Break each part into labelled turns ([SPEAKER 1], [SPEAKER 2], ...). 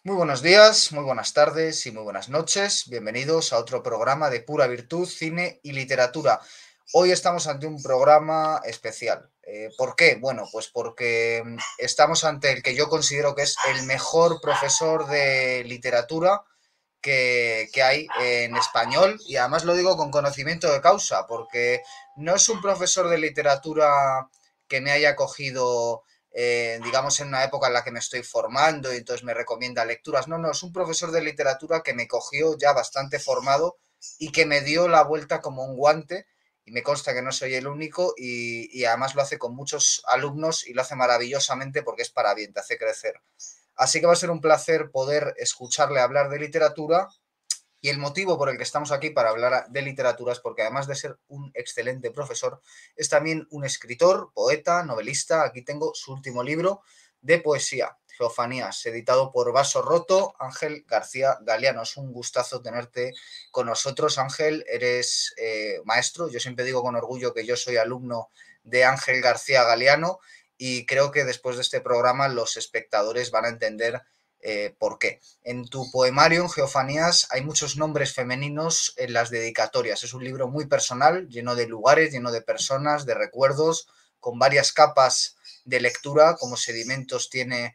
[SPEAKER 1] Muy buenos días, muy buenas tardes y muy buenas noches. Bienvenidos a otro programa de pura virtud, cine y literatura. Hoy estamos ante un programa especial. ¿Por qué? Bueno, pues porque estamos ante el que yo considero que es el mejor profesor de literatura que hay en español, y además lo digo con conocimiento de causa, porque no es un profesor de literatura que me haya cogido, digamos, en una época en la que me estoy formando y entonces me recomienda lecturas. No, no, es un profesor de literatura que me cogió ya bastante formado y que me dio la vuelta como un guante, y me consta que no soy el único, y además lo hace con muchos alumnos y lo hace maravillosamente porque es para bien, te hace crecer. Así que va a ser un placer poder escucharle hablar de literatura, y el motivo por el que estamos aquí para hablar de literatura es porque, además de ser un excelente profesor, es también un escritor, poeta, novelista. Aquí tengo su último libro de poesía, Geofanías, editado por Vaso Roto. Ángel García Galeano, es un gustazo tenerte con nosotros. Ángel, eres maestro. Yo siempre digo con orgullo que yo soy alumno de Ángel García Galeano, y creo que después de este programa los espectadores van a entender por qué. En tu poemario, en Geofanías, hay muchos nombres femeninos en las dedicatorias. Es un libro muy personal, lleno de lugares, lleno de personas, de recuerdos, con varias capas de lectura, como sedimentos tiene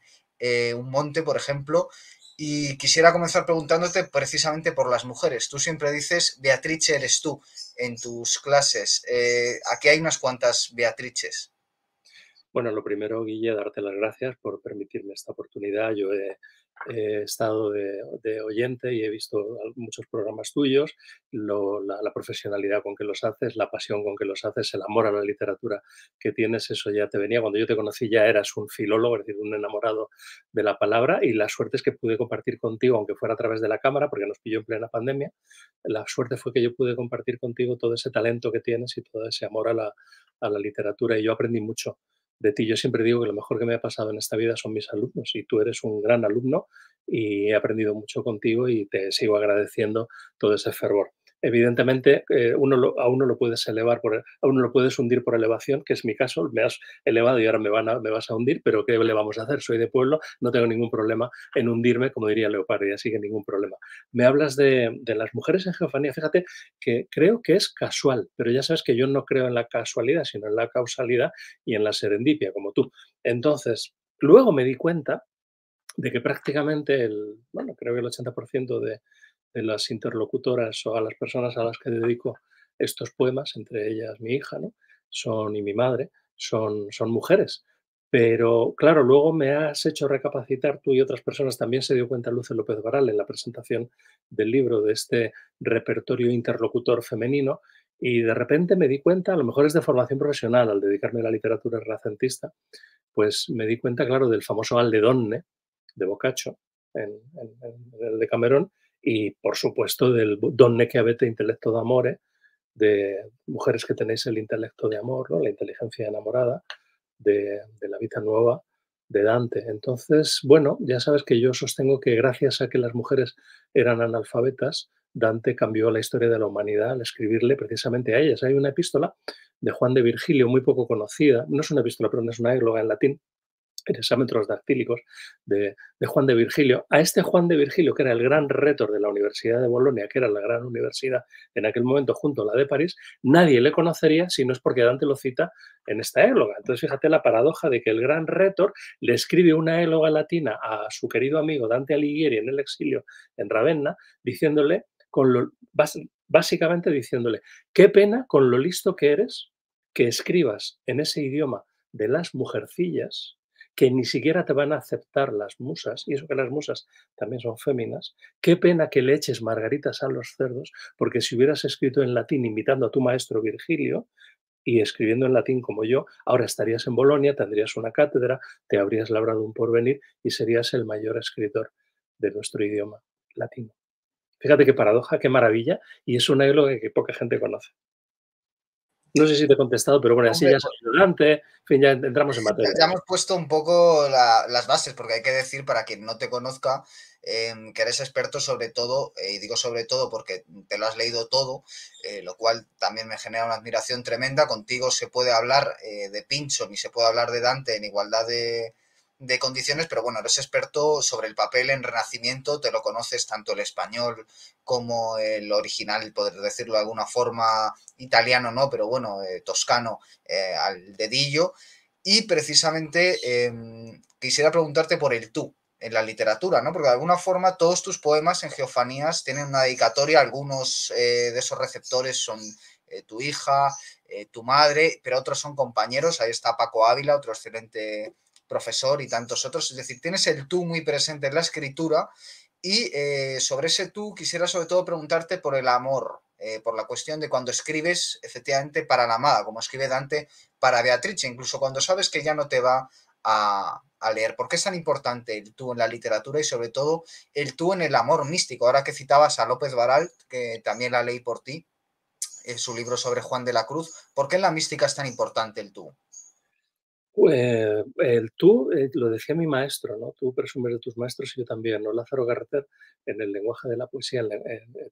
[SPEAKER 1] un monte, por ejemplo. Y quisiera comenzar preguntándote precisamente por las mujeres. Tú siempre dices, Beatrice eres tú, en tus clases. Aquí hay unas cuantas Beatrices.
[SPEAKER 2] Bueno, lo primero, Guille, darte las gracias por permitirme esta oportunidad. Yo he estado de oyente y he visto muchos programas tuyos, la profesionalidad con que los haces, la pasión con que los haces, el amor a la literatura que tienes, eso ya te venía. Cuando yo te conocí ya eras un filólogo, es decir, un enamorado de la palabra, y la suerte es que pude compartir contigo, aunque fuera a través de la cámara, porque nos pilló en plena pandemia. La suerte fue que yo pude compartir contigo todo ese talento que tienes y todo ese amor a la literatura, y yo aprendí mucho de ti. Yo siempre digo que lo mejor que me ha pasado en esta vida son mis alumnos, y tú eres un gran alumno y he aprendido mucho contigo y te sigo agradeciendo todo ese fervor. Evidentemente, a uno lo puedes elevar, a uno lo puedes hundir por elevación, que es mi caso. Me has elevado y ahora me vas a hundir, pero ¿qué le vamos a hacer? Soy de pueblo, no tengo ningún problema en hundirme, como diría Leopardi, así que ningún problema. Me hablas de las mujeres en geofanía. Fíjate que creo que es casual, pero ya sabes que yo no creo en la casualidad, sino en la causalidad y en la serendipia, como tú. Entonces, luego me di cuenta de que prácticamente creo que el 80% de las interlocutoras o a las personas a las que dedico estos poemas, entre ellas mi hija, ¿no? Y mi madre, son mujeres. Pero claro, luego me has hecho recapacitar, tú y otras personas, también se dio cuenta Luce López Varal en la presentación del libro, de este repertorio interlocutor femenino, y de repente me di cuenta, a lo mejor es de formación profesional, al dedicarme a la literatura renacentista, pues me di cuenta, claro, del famoso Alle Donne de Boccaccio en el Decamerón, y por supuesto del Donne che avete intelletto d'amore, de mujeres que tenéis el intelecto de amor, ¿no? La inteligencia enamorada de la Vita Nueva de Dante. Entonces, bueno, ya sabes que yo sostengo que gracias a que las mujeres eran analfabetas, Dante cambió la historia de la humanidad al escribirle precisamente a ellas. Hay una epístola de Juan de Virgilio muy poco conocida, no es una epístola, pero es una égloga en latín, en exámetros dactílicos de Juan de Virgilio. A este Juan de Virgilio, que era el gran rétor de la Universidad de Bolonia, que era la gran universidad en aquel momento junto a la de París, nadie le conocería si no es porque Dante lo cita en esta égloga. Entonces, fíjate la paradoja de que el gran rétor le escribe una égloga latina a su querido amigo Dante Alighieri en el exilio en Ravenna, diciéndole, básicamente diciéndole, qué pena con lo listo que eres que escribas en ese idioma de las mujercillas, que ni siquiera te van a aceptar las musas, y eso que las musas también son féminas. Qué pena que le eches margaritas a los cerdos, porque si hubieras escrito en latín imitando a tu maestro Virgilio y escribiendo en latín como yo, ahora estarías en Bolonia, tendrías una cátedra, te habrías labrado un porvenir y serías el mayor escritor de nuestro idioma latino. Fíjate qué paradoja, qué maravilla, y es un égloga que poca gente conoce. No sé si te he contestado, pero bueno, así
[SPEAKER 1] Hombre,
[SPEAKER 2] ya sabes adelante, en fin, ya entramos en materia.
[SPEAKER 1] ya hemos puesto un poco las bases, porque hay que decir, para quien no te conozca, que eres experto sobre todo, y digo sobre todo porque te lo has leído todo, lo cual también me genera una admiración tremenda. Contigo se puede hablar de Pincho, ni se puede hablar de Dante en igualdad de condiciones, pero bueno, eres experto sobre el papel en Renacimiento, te lo conoces tanto el español como el original, poder decirlo de alguna forma, italiano no, pero bueno, toscano al dedillo. Y precisamente quisiera preguntarte por el tú en la literatura, ¿no? Porque de alguna forma todos tus poemas en Geofanías tienen una dedicatoria, algunos de esos receptores son tu hija, tu madre, pero otros son compañeros, ahí está Paco Ávila, otro excelente profesor y tantos otros, es decir, tienes el tú muy presente en la escritura y sobre ese tú quisiera sobre todo preguntarte por el amor, por la cuestión de cuando escribes efectivamente para la amada, como escribe Dante para Beatrice, incluso cuando sabes que ya no te va a leer. ¿Por qué es tan importante el tú en la literatura y sobre todo el tú en el amor místico? Ahora que citabas a López Baralt, que también la leí por ti, en su libro sobre Juan de la Cruz, ¿por qué en la mística es tan importante el tú?
[SPEAKER 2] Pues el tú, lo decía mi maestro, ¿no? Tú presumes de tus maestros y yo también, ¿no? Lázaro Garreter, en el lenguaje de la poesía,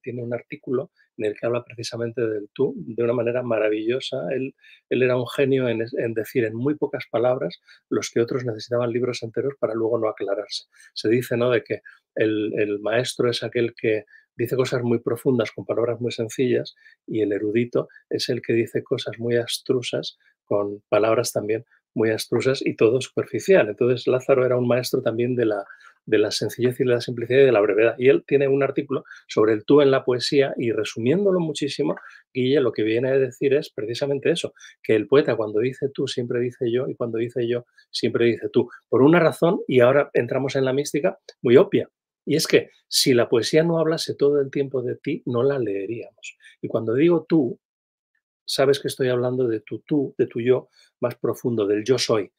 [SPEAKER 2] tiene un artículo en el que habla precisamente del tú de una manera maravillosa. Él era un genio en decir en muy pocas palabras los que otros necesitaban libros enteros para luego no aclararse. Se dice, ¿no?, de que el maestro es aquel que dice cosas muy profundas con palabras muy sencillas y el erudito es el que dice cosas muy abstrusas con palabras también muy abstrusas y todo superficial. Entonces Lázaro era un maestro también de la sencillez y de la simplicidad y de la brevedad. Y él tiene un artículo sobre el tú en la poesía y resumiéndolo muchísimo, Guille lo que viene a decir es precisamente eso, que el poeta cuando dice tú siempre dice yo y cuando dice yo siempre dice tú. Por una razón, y ahora entramos en la mística, muy obvia. Y es que si la poesía no hablase todo el tiempo de ti, no la leeríamos. Y cuando digo tú, sabes que estoy hablando de tu tú, de tu yo más profundo, del yo soy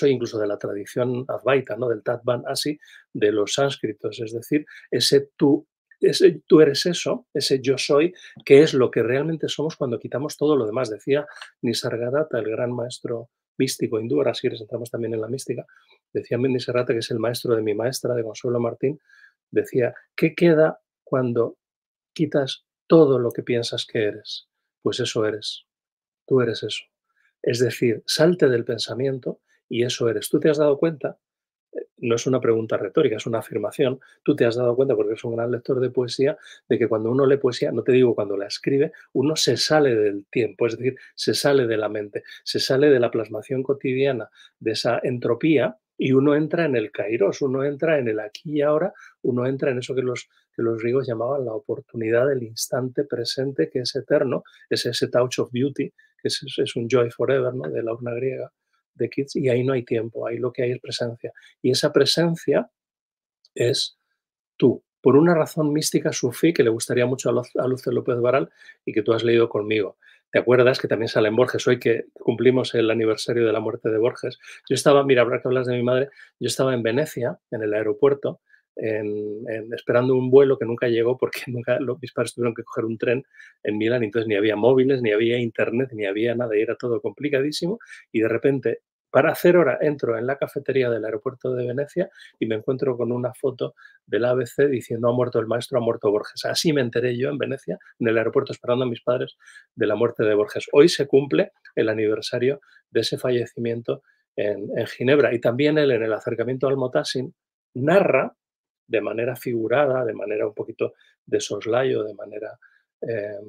[SPEAKER 2] incluso de la tradición advaita, ¿no? Del Tatvan Asi, de los sánscritos, es decir, ese tú eres eso, ese yo soy, que es lo que realmente somos cuando quitamos todo lo demás. Decía Nisargadatta, el gran maestro místico hindú, ahora sí entramos también en la mística, decía Nisargadatta, que es el maestro de mi maestra, de Consuelo Martín, decía, ¿qué queda cuando quitas todo lo que piensas que eres? Pues eso eres, tú eres eso. Es decir, salte del pensamiento y eso eres. ¿Tú te has dado cuenta? No es una pregunta retórica, es una afirmación. Tú te has dado cuenta, porque eres un gran lector de poesía, de que cuando uno lee poesía, no te digo cuando la escribe, uno se sale del tiempo, es decir, se sale de la mente, se sale de la plasmación cotidiana, de esa entropía, y uno entra en el kairos, uno entra en el aquí y ahora, uno entra en eso que los griegos llamaban la oportunidad del instante presente, que es eterno, es ese touch of beauty, que es un joy forever, ¿no?, de la urna griega de Keats, y ahí no hay tiempo, ahí lo que hay es presencia. Y esa presencia es tú, por una razón mística sufí que le gustaría mucho a Luce López Varal y que tú has leído conmigo. ¿Te acuerdas que también sale en Borges? Hoy que cumplimos el aniversario de la muerte de Borges. Yo estaba, mira, ahora que hablas de mi madre, yo estaba en Venecia, en el aeropuerto, esperando un vuelo que nunca llegó porque mis padres tuvieron que coger un tren en Milán, entonces ni había móviles, ni había internet, ni había nada, y era todo complicadísimo, y de repente, para hacer hora, entro en la cafetería del aeropuerto de Venecia y me encuentro con una foto del ABC diciendo ha muerto el maestro, ha muerto Borges. Así me enteré yo en Venecia, en el aeropuerto, esperando a mis padres, de la muerte de Borges. Hoy se cumple el aniversario de ese fallecimiento en Ginebra. Y también él, en el acercamiento al Motassin, narra de manera figurada, de manera un poquito de soslayo, de manera, eh,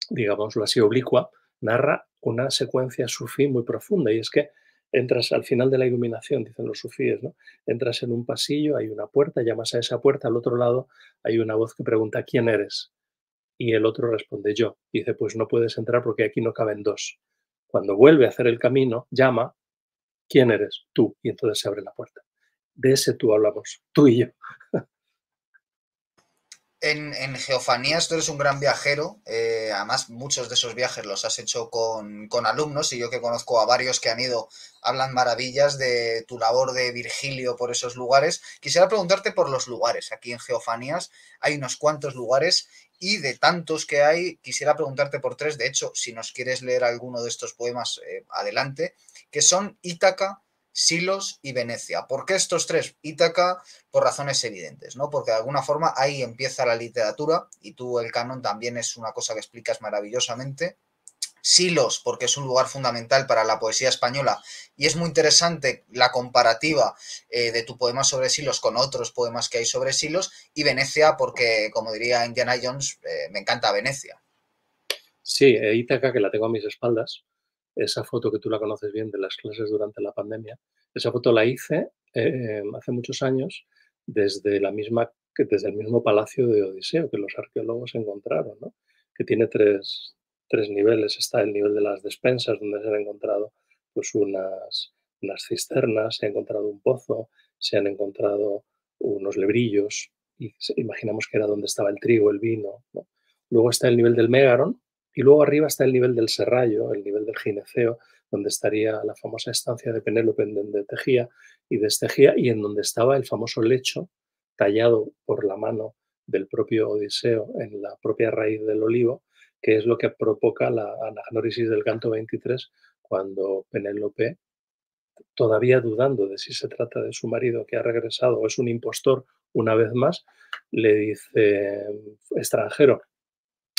[SPEAKER 2] digámoslo así, oblicua, narra una secuencia sufí muy profunda. Y es que entras al final de la iluminación, dicen los sufíes, ¿no? Entras en un pasillo, hay una puerta, llamas a esa puerta, al otro lado hay una voz que pregunta ¿quién eres? Y el otro responde yo. Y dice, pues no puedes entrar porque aquí no caben dos. Cuando vuelve a hacer el camino, llama, ¿quién eres? Tú. Y entonces se abre la puerta. De ese tú hablamos, tú y yo.
[SPEAKER 1] En Geofanías tú eres un gran viajero, además muchos de esos viajes los has hecho con alumnos y yo que conozco a varios que han ido hablan maravillas de tu labor de Virgilio por esos lugares. Quisiera preguntarte por los lugares, aquí en Geofanías hay unos cuantos lugares y de tantos que hay quisiera preguntarte por tres, de hecho si nos quieres leer alguno de estos poemas adelante, que son Ítaca, Silos y Venecia. ¿Por qué estos tres? Ítaca por razones evidentes, ¿no? Porque de alguna forma ahí empieza la literatura y tú el canon también es una cosa que explicas maravillosamente. Silos, porque es un lugar fundamental para la poesía española, y es muy interesante la comparativa de tu poema sobre Silos con otros poemas que hay sobre Silos, y Venecia, porque, como diría Indiana Jones, me encanta Venecia.
[SPEAKER 2] Sí, Ítaca, que la tengo a mis espaldas, esa foto que tú la conoces bien de las clases durante la pandemia, esa foto la hice hace muchos años desde el mismo palacio de Odiseo que los arqueólogos encontraron, ¿no? Que tiene tres niveles. Está el nivel de las despensas, donde se han encontrado pues, unas cisternas, se ha encontrado un pozo, se han encontrado unos lebrillos, y imaginamos que era donde estaba el trigo, el vino, ¿no? Luego está el nivel del Mégaron, y luego arriba está el nivel del Serrallo, el nivel del Gineceo, donde estaría la famosa estancia de Penélope, en donde tejía y destejía, y en donde estaba el famoso lecho tallado por la mano del propio Odiseo en la propia raíz del olivo, que es lo que provoca la anagnórisis del canto 23, cuando Penélope, todavía dudando de si se trata de su marido que ha regresado o es un impostor una vez más, le dice: extranjero,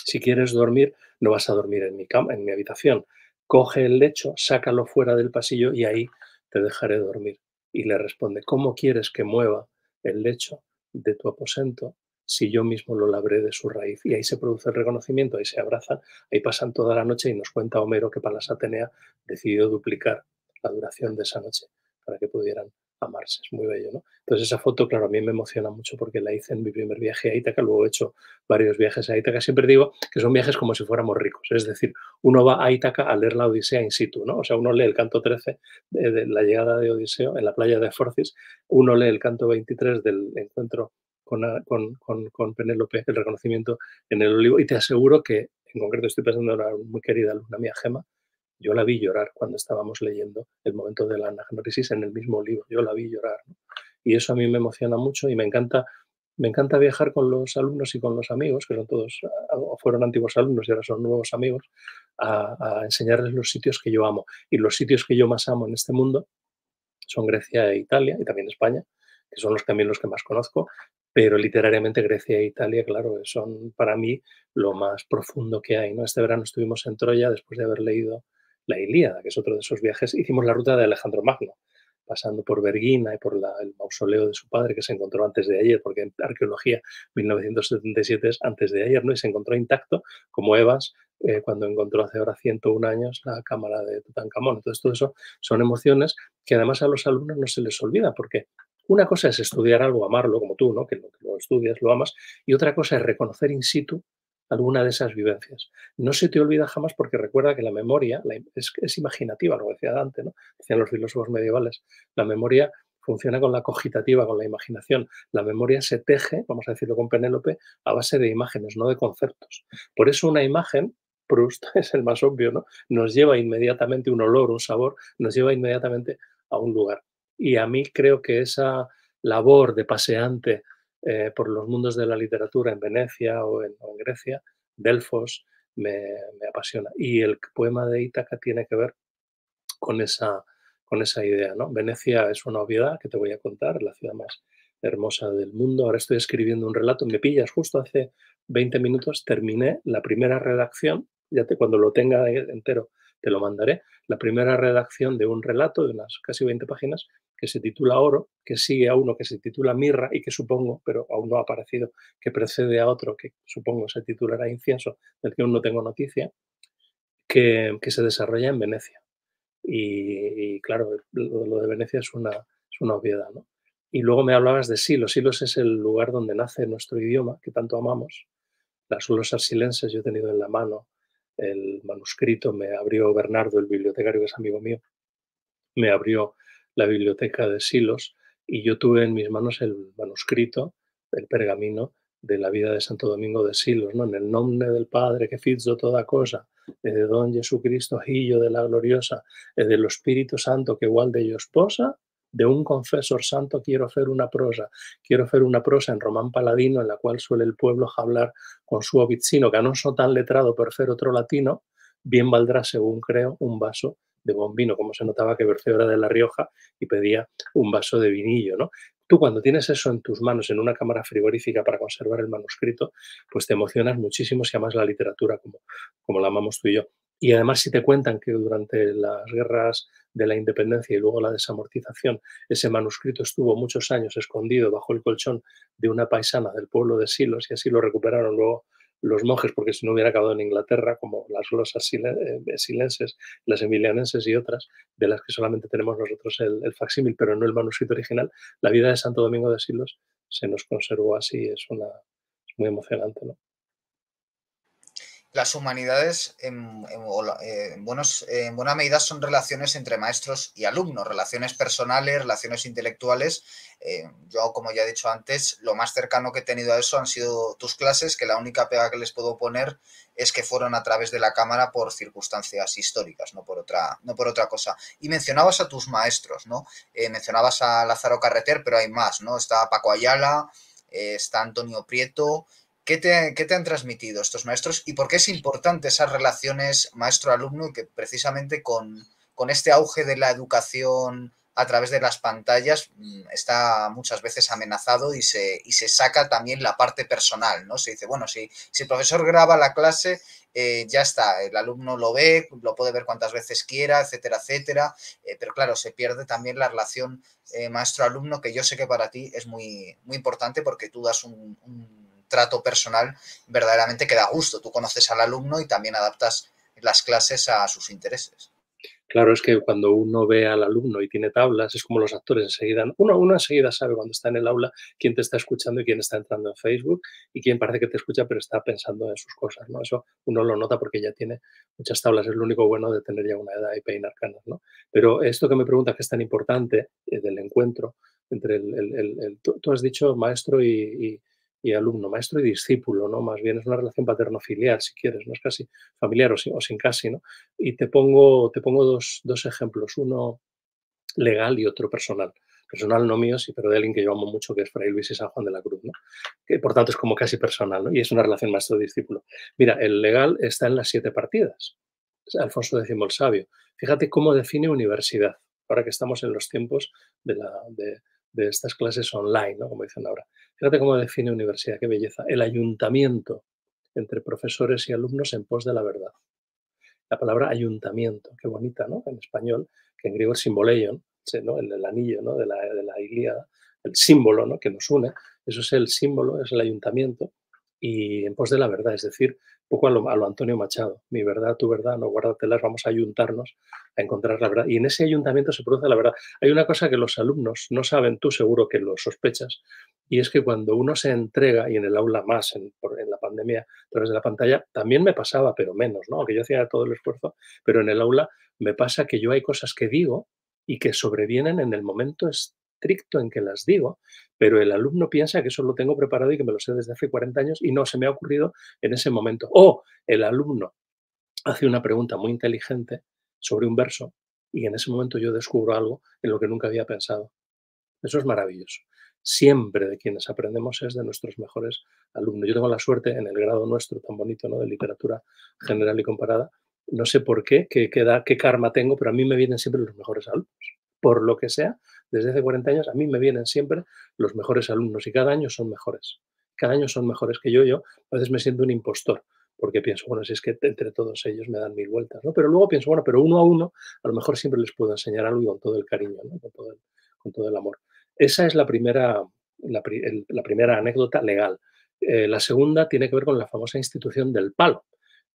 [SPEAKER 2] si quieres dormir, no vas a dormir en mi cama, en mi habitación. Coge el lecho, sácalo fuera del pasillo y ahí te dejaré dormir. Y le responde: ¿cómo quieres que mueva el lecho de tu aposento si yo mismo lo labré de su raíz? Y ahí se produce el reconocimiento, ahí se abrazan, ahí pasan toda la noche, y nos cuenta Homero que Palas Atenea decidió duplicar la duración de esa noche para que pudieran amarse. Es muy bello, ¿no? Entonces esa foto, claro, a mí me emociona mucho porque la hice en mi primer viaje a Ítaca. Luego he hecho varios viajes a Ítaca. Siempre digo que son viajes como si fuéramos ricos, es decir, uno va a Ítaca a leer la Odisea in situ, ¿no? O sea, uno lee el canto 13 de la llegada de Odiseo en la playa de Forcis, uno lee el canto 23 del encuentro con Penélope, el reconocimiento en el olivo, y te aseguro que, en concreto, estoy pensando en una muy querida alumna mía, Gema, yo la vi llorar cuando estábamos leyendo el momento de la anagnórisis en el mismo libro, yo la vi llorar, ¿no? Y eso a mí me emociona mucho y me encanta viajar con los alumnos y con los amigos, que son todos, o fueron antiguos alumnos y ahora son nuevos amigos, a enseñarles los sitios que yo amo. Y los sitios que yo más amo en este mundo son Grecia e Italia, y también España, que son también los que más conozco, pero literariamente Grecia e Italia, claro, son para mí lo más profundo que hay, ¿no? Este verano estuvimos en Troya después de haber leído la Ilíada, que es otro de esos viajes. Hicimos la ruta de Alejandro Magno, pasando por Vergina y por el mausoleo de su padre, que se encontró antes de ayer, porque en arqueología 1977 es antes de ayer, ¿no? Y se encontró intacto, como Evans, cuando encontró hace ahora 101 años la cámara de Tutankamón. Entonces, todo eso son emociones que además a los alumnos no se les olvida, porque una cosa es estudiar algo, amarlo, como tú, ¿no? Que lo estudias, lo amas, y otra cosa es reconocer in situ alguna de esas vivencias. No se te olvida jamás, porque recuerda que la memoria es imaginativa, lo decía Dante, ¿no? Decían los filósofos medievales. La memoria funciona con la cogitativa, con la imaginación. La memoria se teje, vamos a decirlo con Penélope, a base de imágenes, no de conceptos. Por eso una imagen, Proust es el más obvio, ¿no? Nos lleva inmediatamente un olor, un sabor, nos lleva inmediatamente a un lugar. Y a mí creo que esa labor de paseante por los mundos de la literatura en Venecia o en Grecia, Delfos, me apasiona. Y el poema de Ítaca tiene que ver con esa idea, ¿no? Venecia es una obviedad que te voy a contar, la ciudad más hermosa del mundo. Ahora estoy escribiendo un relato, me pillas justo hace 20 minutos, terminé la primera redacción, cuando lo tenga entero te lo mandaré, la primera redacción de un relato de unas casi 20 páginas que se titula Oro, que sigue a uno que se titula Mirra y que supongo, pero aún no ha aparecido, que precede a otro que supongo se titulará Incienso, del que aún no tengo noticia, que se desarrolla en Venecia. Y claro, lo de Venecia es una obviedad, ¿no? Y luego me hablabas de Silos. Silos es el lugar donde nace nuestro idioma, que tanto amamos. Las glosas silenses yo he tenido en la mano el manuscrito, me abrió Bernardo, el bibliotecario que es amigo mío, me abrió la biblioteca de Silos y yo tuve en mis manos el manuscrito, el pergamino de la vida de Santo Domingo de Silos, ¿no? En el nombre del Padre que fizo toda cosa, de don Jesucristo, Hijo de la gloriosa, de lo Espíritu Santo que igual de ellos posa, de un confesor santo quiero hacer una prosa en román paladino en la cual suele el pueblo hablar con su obizzino, que no son tan letrado por hacer otro latino, bien valdrá, según creo, un vaso de buen vino, como se notaba que Berceo era de La Rioja y pedía un vaso de vinillo, ¿no? Tú cuando tienes eso en tus manos, en una cámara frigorífica para conservar el manuscrito, pues te emocionas muchísimo si amas la literatura como la amamos tú y yo. Y además, si te cuentan que durante las guerras de la independencia y luego la desamortización, ese manuscrito estuvo muchos años escondido bajo el colchón de una paisana del pueblo de Silos y así lo recuperaron luego los monjes, porque si no hubiera acabado en Inglaterra, como las glosas silenses, las emilianenses y otras, de las que solamente tenemos nosotros el facsímil, pero no el manuscrito original, la vida de Santo Domingo de Silos se nos conservó así, es muy emocionante, ¿no?
[SPEAKER 1] Las humanidades en buena medida son relaciones entre maestros y alumnos, relaciones personales, relaciones intelectuales. Yo, como ya he dicho antes, lo más cercano que he tenido a eso han sido tus clases, que la única pega que les puedo poner es que fueron a través de la cámara por circunstancias históricas, no por otra cosa. Y mencionabas a tus maestros, ¿no? Mencionabas a Lázaro Carreter, pero hay más, ¿no? Está Paco Ayala, está Antonio Prieto. ¿Qué te han transmitido estos maestros y por qué es importante esas relaciones maestro-alumno y que precisamente con este auge de la educación a través de las pantallas está muchas veces amenazado y se saca también la parte personal, ¿no? Se dice, bueno, si el profesor graba la clase, ya está, el alumno lo ve, lo puede ver cuantas veces quiera, etcétera, etcétera, pero claro, se pierde también la relación maestro-alumno, que yo sé que para ti es muy importante porque tú das un trato personal verdaderamente que da gusto. Tú conoces al alumno y también adaptas las clases a sus intereses.
[SPEAKER 2] Claro, es que cuando uno ve al alumno y tiene tablas, es como los actores enseguida. Uno enseguida sabe cuando está en el aula quién te está escuchando y quién está entrando en Facebook y quién parece que te escucha pero está pensando en sus cosas, ¿no? Eso uno lo nota porque ya tiene muchas tablas. Es lo único bueno de tener ya una edad y peinar canas, ¿no? Pero esto que me preguntas que es tan importante del encuentro entre tú has dicho maestro y alumno, maestro y discípulo, ¿no? Más bien es una relación paterno-filial, si quieres, no es casi familiar o sin casi, ¿no? Y te pongo dos ejemplos, uno legal y otro personal. Personal no mío, sí, pero de alguien que yo amo mucho, que es Fray Luis y San Juan de la Cruz, ¿no? Que por tanto es como casi personal, ¿no? Y es una relación maestro-discípulo. Mira, el legal está en las 7 partidas. Es Alfonso X el Sabio. Fíjate cómo define universidad, ahora que estamos en los tiempos de estas clases online, ¿no? Como dicen ahora. Fíjate cómo define universidad, qué belleza. El ayuntamiento entre profesores y alumnos en pos de la verdad. La palabra ayuntamiento, qué bonita, ¿no? En español, que en griego es simboleion, ¿no? El anillo, ¿no? De la Ilíada, el símbolo, ¿no? Que nos une, eso es el símbolo, es el ayuntamiento, y en pos de la verdad, es decir, un poco a lo Antonio Machado, mi verdad, tu verdad, no guárdatelas, vamos a ayuntarnos a encontrar la verdad. Y en ese ayuntamiento se produce la verdad. Hay una cosa que los alumnos no saben, tú seguro que lo sospechas, y es que cuando uno se entrega, y en el aula más, en la pandemia, a través de la pantalla, también me pasaba, pero menos, ¿no? Aunque yo hacía todo el esfuerzo, pero en el aula me pasa que yo hay cosas que digo y que sobrevienen en el momento estricto en que las digo, pero el alumno piensa que eso lo tengo preparado y que me lo sé desde hace 40 años y no se me ha ocurrido en ese momento. O el alumno hace una pregunta muy inteligente sobre un verso y en ese momento yo descubro algo en lo que nunca había pensado. Eso es maravilloso. Siempre de quienes aprendemos es de nuestros mejores alumnos. Yo tengo la suerte en el grado nuestro tan bonito, ¿no? De literatura general y comparada. No sé por qué, qué karma tengo, pero a mí me vienen siempre los mejores alumnos. Por lo que sea, desde hace 40 años a mí me vienen siempre los mejores alumnos y cada año son mejores. Cada año son mejores que yo. A veces me siento un impostor porque pienso, bueno, si es que entre todos ellos me dan mil vueltas, ¿no? Pero luego pienso, bueno, pero uno a uno a lo mejor siempre les puedo enseñar algo y con todo el cariño, ¿no? Con todo el amor. Esa es la primera anécdota legal. La segunda tiene que ver con la famosa institución del palo,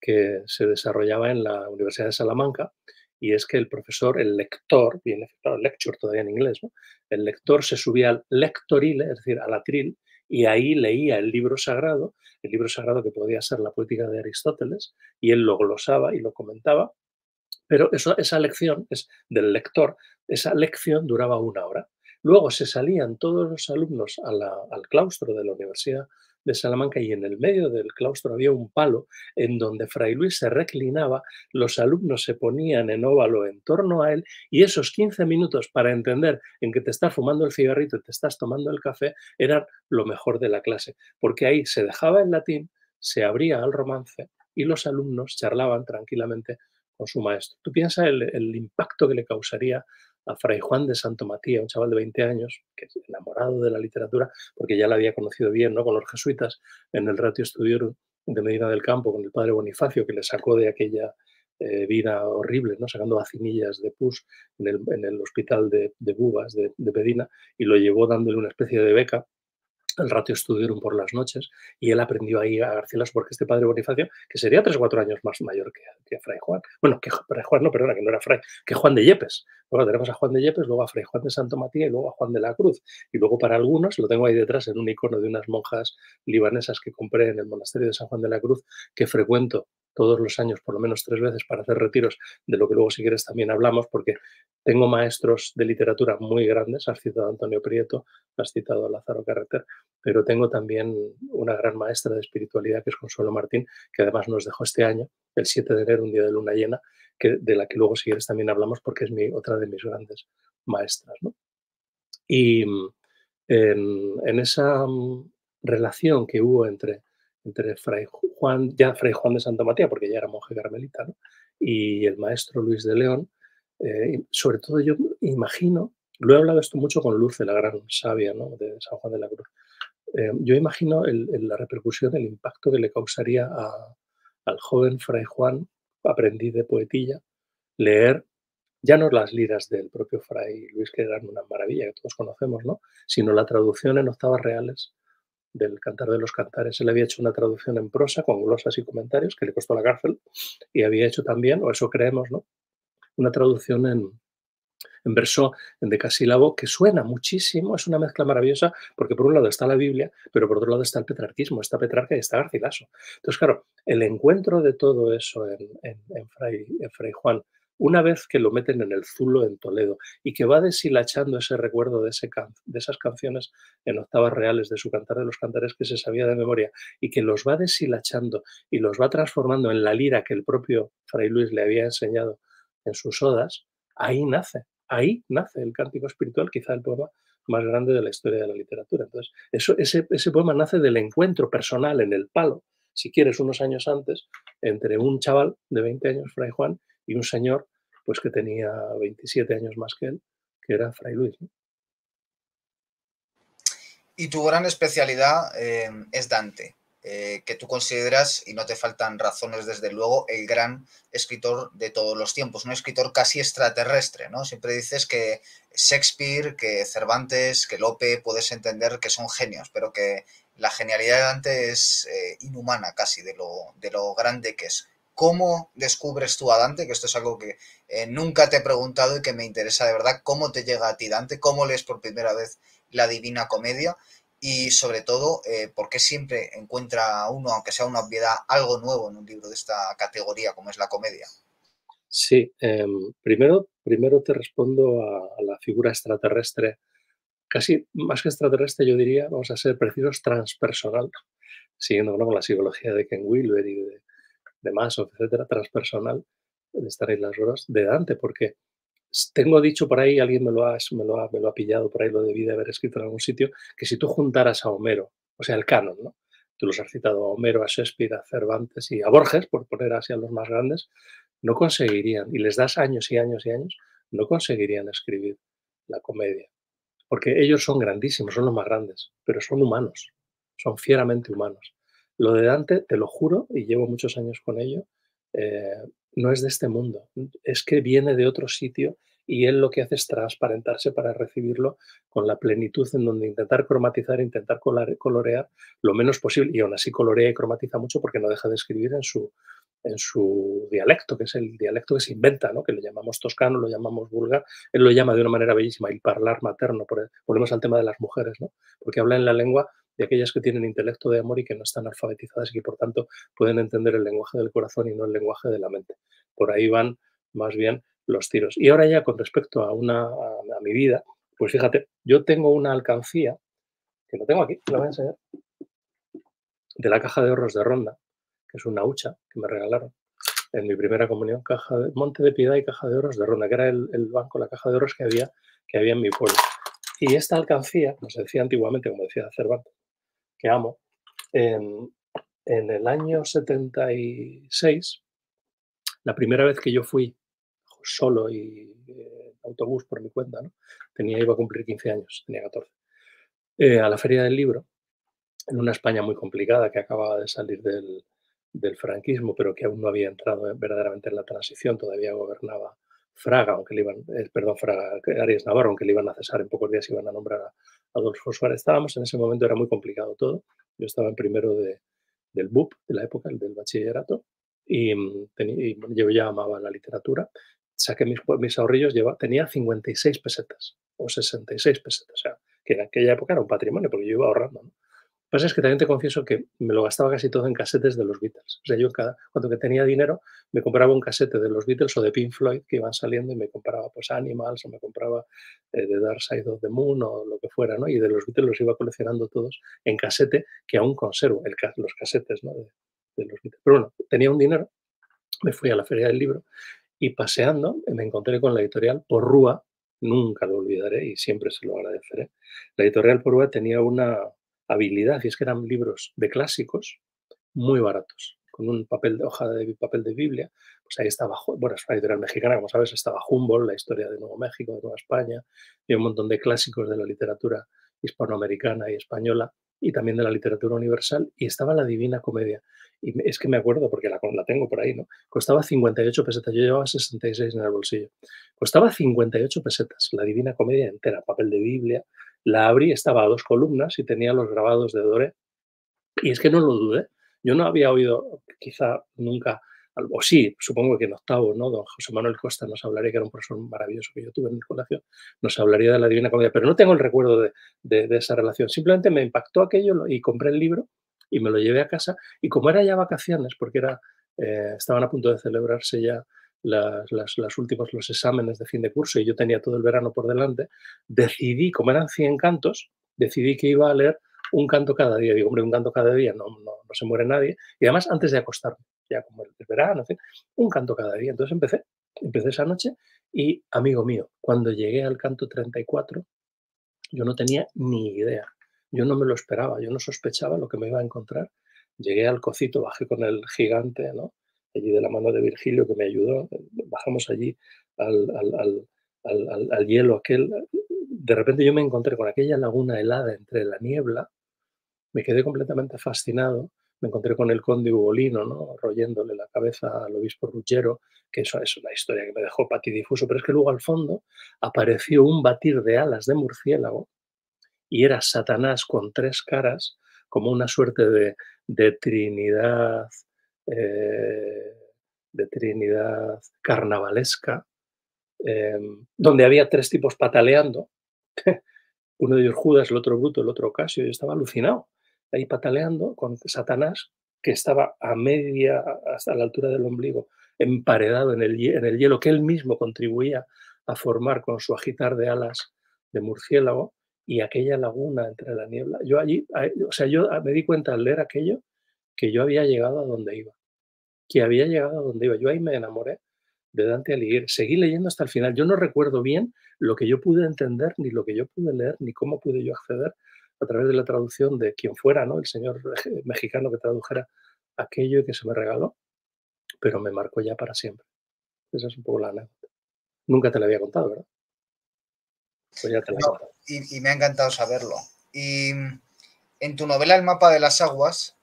[SPEAKER 2] que se desarrollaba en la Universidad de Salamanca, y es que el profesor, el lector, viene, claro, lecture todavía en inglés, ¿no? El lector se subía al lectorile, es decir, al atril, y ahí leía el libro sagrado que podía ser la poética de Aristóteles, y él lo glosaba y lo comentaba, pero esa lección es del lector, esa lección duraba 1 hora. Luego se salían todos los alumnos al claustro de la Universidad de Salamanca y en el medio del claustro había un palo en donde Fray Luis se reclinaba, los alumnos se ponían en óvalo en torno a él y esos 15 minutos para entender en que te estás fumando el cigarrito y te estás tomando el café eran lo mejor de la clase, porque ahí se dejaba el latín, se abría al romance y los alumnos charlaban tranquilamente con su maestro. Tú piensas el impacto que le causaría a Fray Juan de Santo Matías, un chaval de 20 años, que es enamorado de la literatura, porque ya la había conocido bien, ¿no? Con los jesuitas en el Ratio Studiorum de Medina del Campo, con el padre Bonifacio, que le sacó de aquella vida horrible, ¿no? Sacando vacinillas de pus en el hospital de Bubas, de Medina, y lo llevó dándole una especie de beca al ratio estudiorum por las noches, y él aprendió ahí a Garcilaso, porque este padre Bonifacio, que sería 3 o 4 años más mayor que Fray Juan, bueno, que Fray Juan no, perdona, que no era Fray, que Juan de Yepes. Luego tenemos a Juan de Yepes, luego a Fray Juan de Santo Matías y luego a Juan de la Cruz. Y luego para algunos, lo tengo ahí detrás en un icono de unas monjas libanesas que compré en el monasterio de San Juan de la Cruz, que frecuento todos los años por lo menos 3 veces para hacer retiros, de lo que luego si quieres también hablamos, porque tengo maestros de literatura muy grandes, has citado a Antonio Prieto, has citado a Lázaro Carreter, pero tengo también una gran maestra de espiritualidad que es Consuelo Martín, que además nos dejó este año, el 7 de enero, un día de luna llena, de la que luego si quieres también hablamos porque es otra de mis grandes maestras, ¿no? Y en esa relación que hubo entre Fray Juan de Santa María, porque ya era monje carmelita, ¿no? Y el maestro Luis de León, sobre todo yo imagino, lo he hablado esto mucho con Luce, la gran sabia, ¿no? De San Juan de la Cruz. Yo imagino la repercusión, el impacto que le causaría al joven Fray Juan, aprendiz de poetilla, leer ya no las liras del propio Fray Luis, que eran una maravilla, que todos conocemos, ¿no? Sino la traducción en octavas reales del Cantar de los Cantares. Él había hecho una traducción en prosa con glosas y comentarios, que le costó la cárcel, y había hecho también, o eso creemos, ¿no? Una traducción en verso, en decasílabo, que suena muchísimo, es una mezcla maravillosa, porque por un lado está la Biblia, pero por otro lado está el petrarquismo, está Petrarca y está Garcilaso. Entonces, claro, el encuentro de todo eso en Fray Juan, una vez que lo meten en el Zulo en Toledo y que va deshilachando ese recuerdo de esas canciones en octavas reales de su Cantar de los Cantares que se sabía de memoria y que los va deshilachando y los va transformando en la lira que el propio Fray Luis le había enseñado en sus odas, ahí nace el cántico espiritual, quizá el poema más grande de la historia de la literatura. Entonces, ese poema nace del encuentro personal en el palo, si quieres, unos años antes, entre un chaval de 20 años, Fray Juan, y un señor pues que tenía 27 años más que él, que era Fray Luis, ¿no?
[SPEAKER 1] Y tu gran especialidad es Dante, que tú consideras, y no te faltan razones desde luego, el gran escritor de todos los tiempos, un escritor casi extraterrestre, ¿no? Siempre dices que Shakespeare, que Cervantes, que Lope, puedes entender que son genios, pero que la genialidad de Dante es inhumana casi de lo grande que es. ¿Cómo descubres tú a Dante? Que esto es algo que nunca te he preguntado y que me interesa de verdad. ¿Cómo te llega a ti Dante? ¿Cómo lees por primera vez la Divina Comedia? Y sobre todo, ¿por qué siempre encuentra uno, aunque sea una obviedad, algo nuevo en un libro de esta categoría como es la comedia?
[SPEAKER 2] Sí, primero te respondo a la figura extraterrestre, casi más que extraterrestre, yo diría, vamos a ser precisos, transpersonal, siguiendo, ¿no?, con la psicología de Ken Wilber y de Maslow, etcétera, transpersonal, de estar en las horas de Dante, porque tengo dicho por ahí, alguien me lo ha pillado por ahí, lo debí de haber escrito en algún sitio, que si tú juntaras a Homero, o sea, el canon, ¿no? Tú los has citado a Homero, a Shakespeare, a Cervantes y a Borges, por poner así a los más grandes, no conseguirían, y les das años y años y años, no conseguirían escribir la comedia. Porque ellos son grandísimos, son los más grandes, pero son humanos, son fieramente humanos. Lo de Dante, te lo juro, y llevo muchos años con ello, eh, no es de este mundo, es que viene de otro sitio y él lo que hace es transparentarse para recibirlo con la plenitud en donde intentar cromatizar, intentar colorear lo menos posible, y aún así colorea y cromatiza mucho porque no deja de escribir en su dialecto, que es el dialecto que se inventa, ¿no? Que le llamamos toscano, lo llamamos vulgar, él lo llama de una manera bellísima, el parlar materno, volvemos al tema de las mujeres, ¿no? Porque habla en la lengua de aquellas que tienen intelecto de amor y que no están alfabetizadas y que por tanto pueden entender el lenguaje del corazón y no el lenguaje de la mente. Por ahí van más bien los tiros. Y ahora ya con respecto a mi vida, pues fíjate, yo tengo una alcancía, que lo tengo aquí, te lo voy a enseñar, de la Caja de Ahorros de Ronda, que es una hucha que me regalaron en mi primera comunión, Monte de Piedad y Caja de Ahorros de Ronda, que era el banco, la caja de ahorros que había en mi pueblo. Y esta alcancía, como se decía antiguamente, como decía Cervantes, que amo, en, en el año 76, la primera vez que yo fui solo y en autobús por mi cuenta, ¿no? Iba a cumplir 15 años, tenía 14, a la Feria del Libro, en una España muy complicada que acababa de salir del franquismo, pero que aún no había entrado verdaderamente en la transición, todavía gobernaba Fraga, aunque le iban, perdón, Fraga, Arias Navarro, aunque le iban a cesar en pocos días, iban a nombrar a Adolfo Suárez. Estábamos en ese momento, era muy complicado todo. Yo estaba en primero del BUP, de la época, el del bachillerato, y yo ya amaba la literatura. Saqué mis ahorrillos, tenía 56 pesetas o 66 pesetas, o sea, que en aquella época era un patrimonio, porque yo iba ahorrando, ¿no? Lo que pasa es que también te confieso que me lo gastaba casi todo en casetes de los Beatles. O sea, yo cuando que tenía dinero me compraba un casete de los Beatles o de Pink Floyd que iban saliendo y me compraba pues Animals o me compraba The Dark Side of the Moon o lo que fuera, ¿no? Y de los Beatles los iba coleccionando todos en casete, que aún conservo, los casetes, ¿no? De los Beatles. Pero bueno, tenía un dinero, me fui a la feria del libro y paseando me encontré con la editorial Porrúa, nunca lo olvidaré y siempre se lo agradeceré. La editorial Porrúa tenía una habilidad y es que eran libros de clásicos muy baratos, con un hoja de papel de Biblia. Pues ahí estaba, bueno, es una editorial mexicana, como sabes, estaba Humboldt, la historia de Nuevo México, de Nueva España, y un montón de clásicos de la literatura hispanoamericana y española, y también de la literatura universal, y estaba la Divina Comedia. Y es que me acuerdo, porque la tengo por ahí, ¿no? Costaba 58 pesetas, yo llevaba 66 en el bolsillo. Costaba 58 pesetas, la Divina Comedia entera, papel de Biblia. La abrí, estaba a 2 columnas y tenía los grabados de Doré. Y es que no lo dudé. Yo no había oído, quizá nunca, o sí, supongo que en octavo, ¿no? Don José Manuel Costa nos hablaría, que era un profesor maravilloso que yo tuve en el colegio, nos hablaría de la Divina Comedia, pero no tengo el recuerdo de esa relación. Simplemente me impactó aquello y compré el libro y me lo llevé a casa. Y como era ya vacaciones, porque estaban a punto de celebrarse ya las últimos, los exámenes de fin de curso y yo tenía todo el verano por delante, decidí, como eran 100 cantos, decidí que iba a leer un canto cada día. Digo, hombre, un canto cada día no se muere nadie. Y además, antes de acostarme, ya como el verano, en fin, un canto cada día. Entonces empecé esa noche y, amigo mío, cuando llegué al canto 34, yo no tenía ni idea. Yo no me lo esperaba, yo no sospechaba lo que me iba a encontrar. Llegué al Cocito, bajé con el gigante, ¿no? Allí de la mano de Virgilio, que me ayudó. Bajamos allí al, al, al, al hielo aquel. De repente yo me encontré con aquella laguna helada entre la niebla. Me quedé completamente fascinado. Me encontré con el conde Ugolino, ¿no? Royéndole la cabeza al obispo Ruggiero, que eso es una historia que me dejó patidifuso, pero es que luego al fondo apareció un batir de alas de murciélago y era Satanás con 3 caras, como una suerte de Trinidad, eh, de Trinidad carnavalesca, donde había 3 tipos pataleando. Uno de ellos Judas, el otro Bruto, el otro Ocasio. Yo estaba alucinado, ahí pataleando con Satanás, que estaba hasta la altura del ombligo, emparedado en el hielo que él mismo contribuía a formar con su agitar de alas de murciélago, y aquella laguna entre la niebla. Yo allí, o sea, yo me di cuenta al leer aquello que yo había llegado a donde iba, que había llegado a donde iba. Yo ahí me enamoré de Dante Alighieri. Seguí leyendo hasta el final. Yo no recuerdo bien lo que yo pude entender, ni lo que yo pude leer, ni cómo pude yo acceder a través de la traducción de quien fuera, ¿no? El señor mexicano que tradujera aquello y que se me regaló, pero me marcó ya para siempre. Esa es un poco la anécdota. Nunca te la había contado, ¿verdad? Pues ya te la he
[SPEAKER 1] No,
[SPEAKER 2] contado.
[SPEAKER 1] y me ha encantado saberlo. Y en tu novela El mapa de las aguas,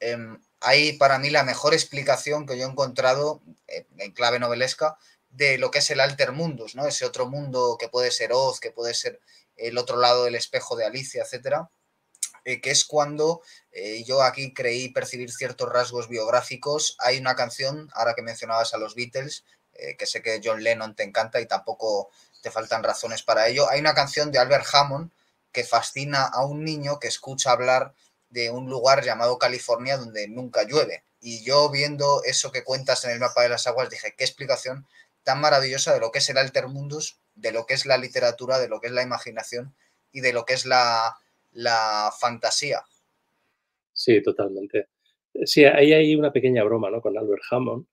[SPEAKER 1] hay para mí la mejor explicación que yo he encontrado en clave novelesca de lo que es el Alter Mundus, ¿no? Ese otro mundo que puede ser Oz, que puede ser el otro lado del espejo de Alicia, etcétera, que es cuando yo aquí creí percibir ciertos rasgos biográficos. Hay una canción, ahora que mencionabas a los Beatles, que sé que John Lennon te encanta y tampoco te faltan razones para ello. Hay una canción de Albert Hammond que fascina a un niño que escucha hablar de un lugar llamado California donde nunca llueve. Y yo viendo eso que cuentas en el mapa de las aguas dije, qué explicación tan maravillosa de lo que es el Altermundus, de lo que es la literatura, de lo que es la imaginación y de lo que es la fantasía.
[SPEAKER 2] Sí, totalmente. Sí, ahí hay una pequeña broma, ¿no? Con Albert Hammond,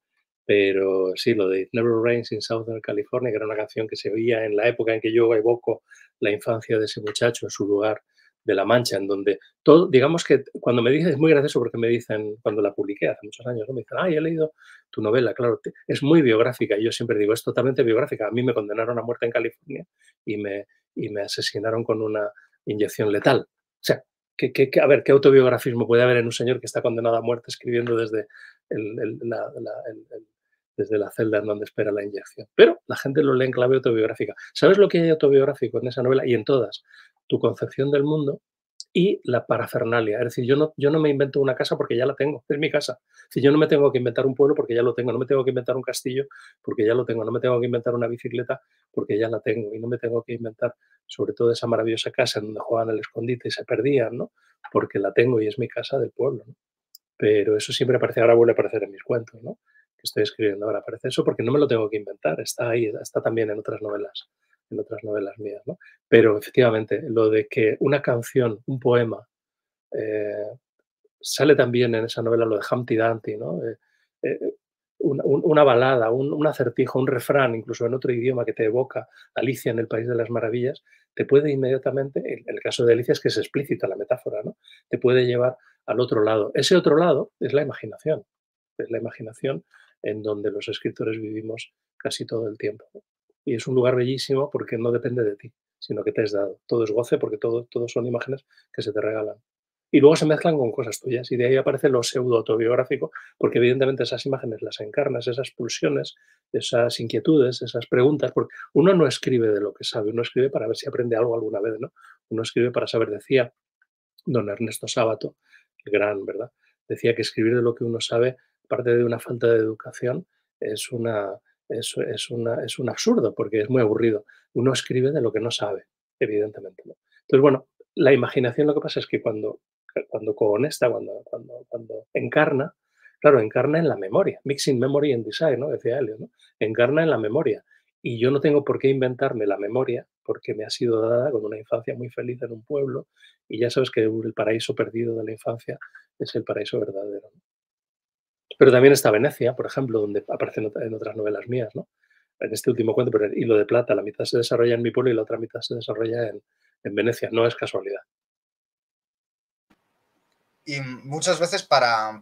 [SPEAKER 2] pero sí, lo de It Never Rains in Southern California, que era una canción que se oía en la época en que yo evoco la infancia de ese muchacho en su lugar de La Mancha, en donde todo, digamos que cuando me dicen, es muy gracioso porque me dicen, cuando la publiqué hace muchos años, ¿no? Me dicen, ay, he leído tu novela, claro, es muy biográfica, y yo siempre digo, es totalmente biográfica. A mí me condenaron a muerte en California y me asesinaron con una inyección letal. O sea, A ver, ¿qué autobiografismo puede haber en un señor que está condenado a muerte escribiendo desde desde la celda en donde espera la inyección? Pero la gente lo lee en clave autobiográfica. ¿Sabes lo que hay autobiográfico en esa novela y en todas? Tu concepción del mundo y la parafernalia. Es decir, yo no me invento una casa porque ya la tengo, es mi casa. Si yo no me tengo que inventar un pueblo porque ya lo tengo, no me tengo que inventar un castillo porque ya lo tengo, no me tengo que inventar una bicicleta porque ya la tengo y no me tengo que inventar sobre todo esa maravillosa casa en donde jugaban al escondite y se perdían, ¿no? Porque la tengo y es mi casa del pueblo, ¿no? Pero eso siempre aparece, ahora vuelve a aparecer en mis cuentos, ¿no? Que estoy escribiendo ahora, aparece eso porque no me lo tengo que inventar, está ahí, está también en otras novelas mías, ¿no? Pero efectivamente, lo de que una canción, un poema, eh, sale también en esa novela lo de Humpty Dumpty, ¿no? Eh, una balada, un acertijo, un refrán, incluso en otro idioma que te evoca Alicia en el País de las Maravillas, te puede inmediatamente, en el caso de Alicia es que es explícita la metáfora, ¿no? Te puede llevar al otro lado. Ese otro lado es la imaginación en donde los escritores vivimos casi todo el tiempo, ¿no? Y es un lugar bellísimo porque no depende de ti, sino que te es dado. Todo es goce porque todo son imágenes que se te regalan. Y luego se mezclan con cosas tuyas y de ahí aparece lo pseudo autobiográfico, porque evidentemente esas imágenes las encarnas, esas pulsiones, esas inquietudes, esas preguntas, porque uno no escribe de lo que sabe, uno escribe para ver si aprende algo alguna vez, ¿no? Uno escribe para saber, decía don Ernesto Sábato, el gran, ¿verdad? Decía que escribir de lo que uno sabe, aparte de una falta de educación, es es un absurdo, porque es muy aburrido. Uno escribe de lo que no sabe, evidentemente, ¿no? Entonces, bueno, la imaginación lo que pasa es que cuando cohonesta, cuando encarna, claro, encarna en la memoria, mixing memory and design, ¿no? Decía Helio, ¿no? Encarna en la memoria. Y yo no tengo por qué inventarme la memoria porque me ha sido dada con una infancia muy feliz en un pueblo y ya sabes que el paraíso perdido de la infancia es el paraíso verdadero, ¿no? Pero también está Venecia, por ejemplo, donde aparece en otras novelas mías, ¿no? En este último cuento, pero el Hilo de Plata, la mitad se desarrolla en mi pueblo y la otra mitad se desarrolla en Venecia. No es casualidad.
[SPEAKER 1] Y muchas veces para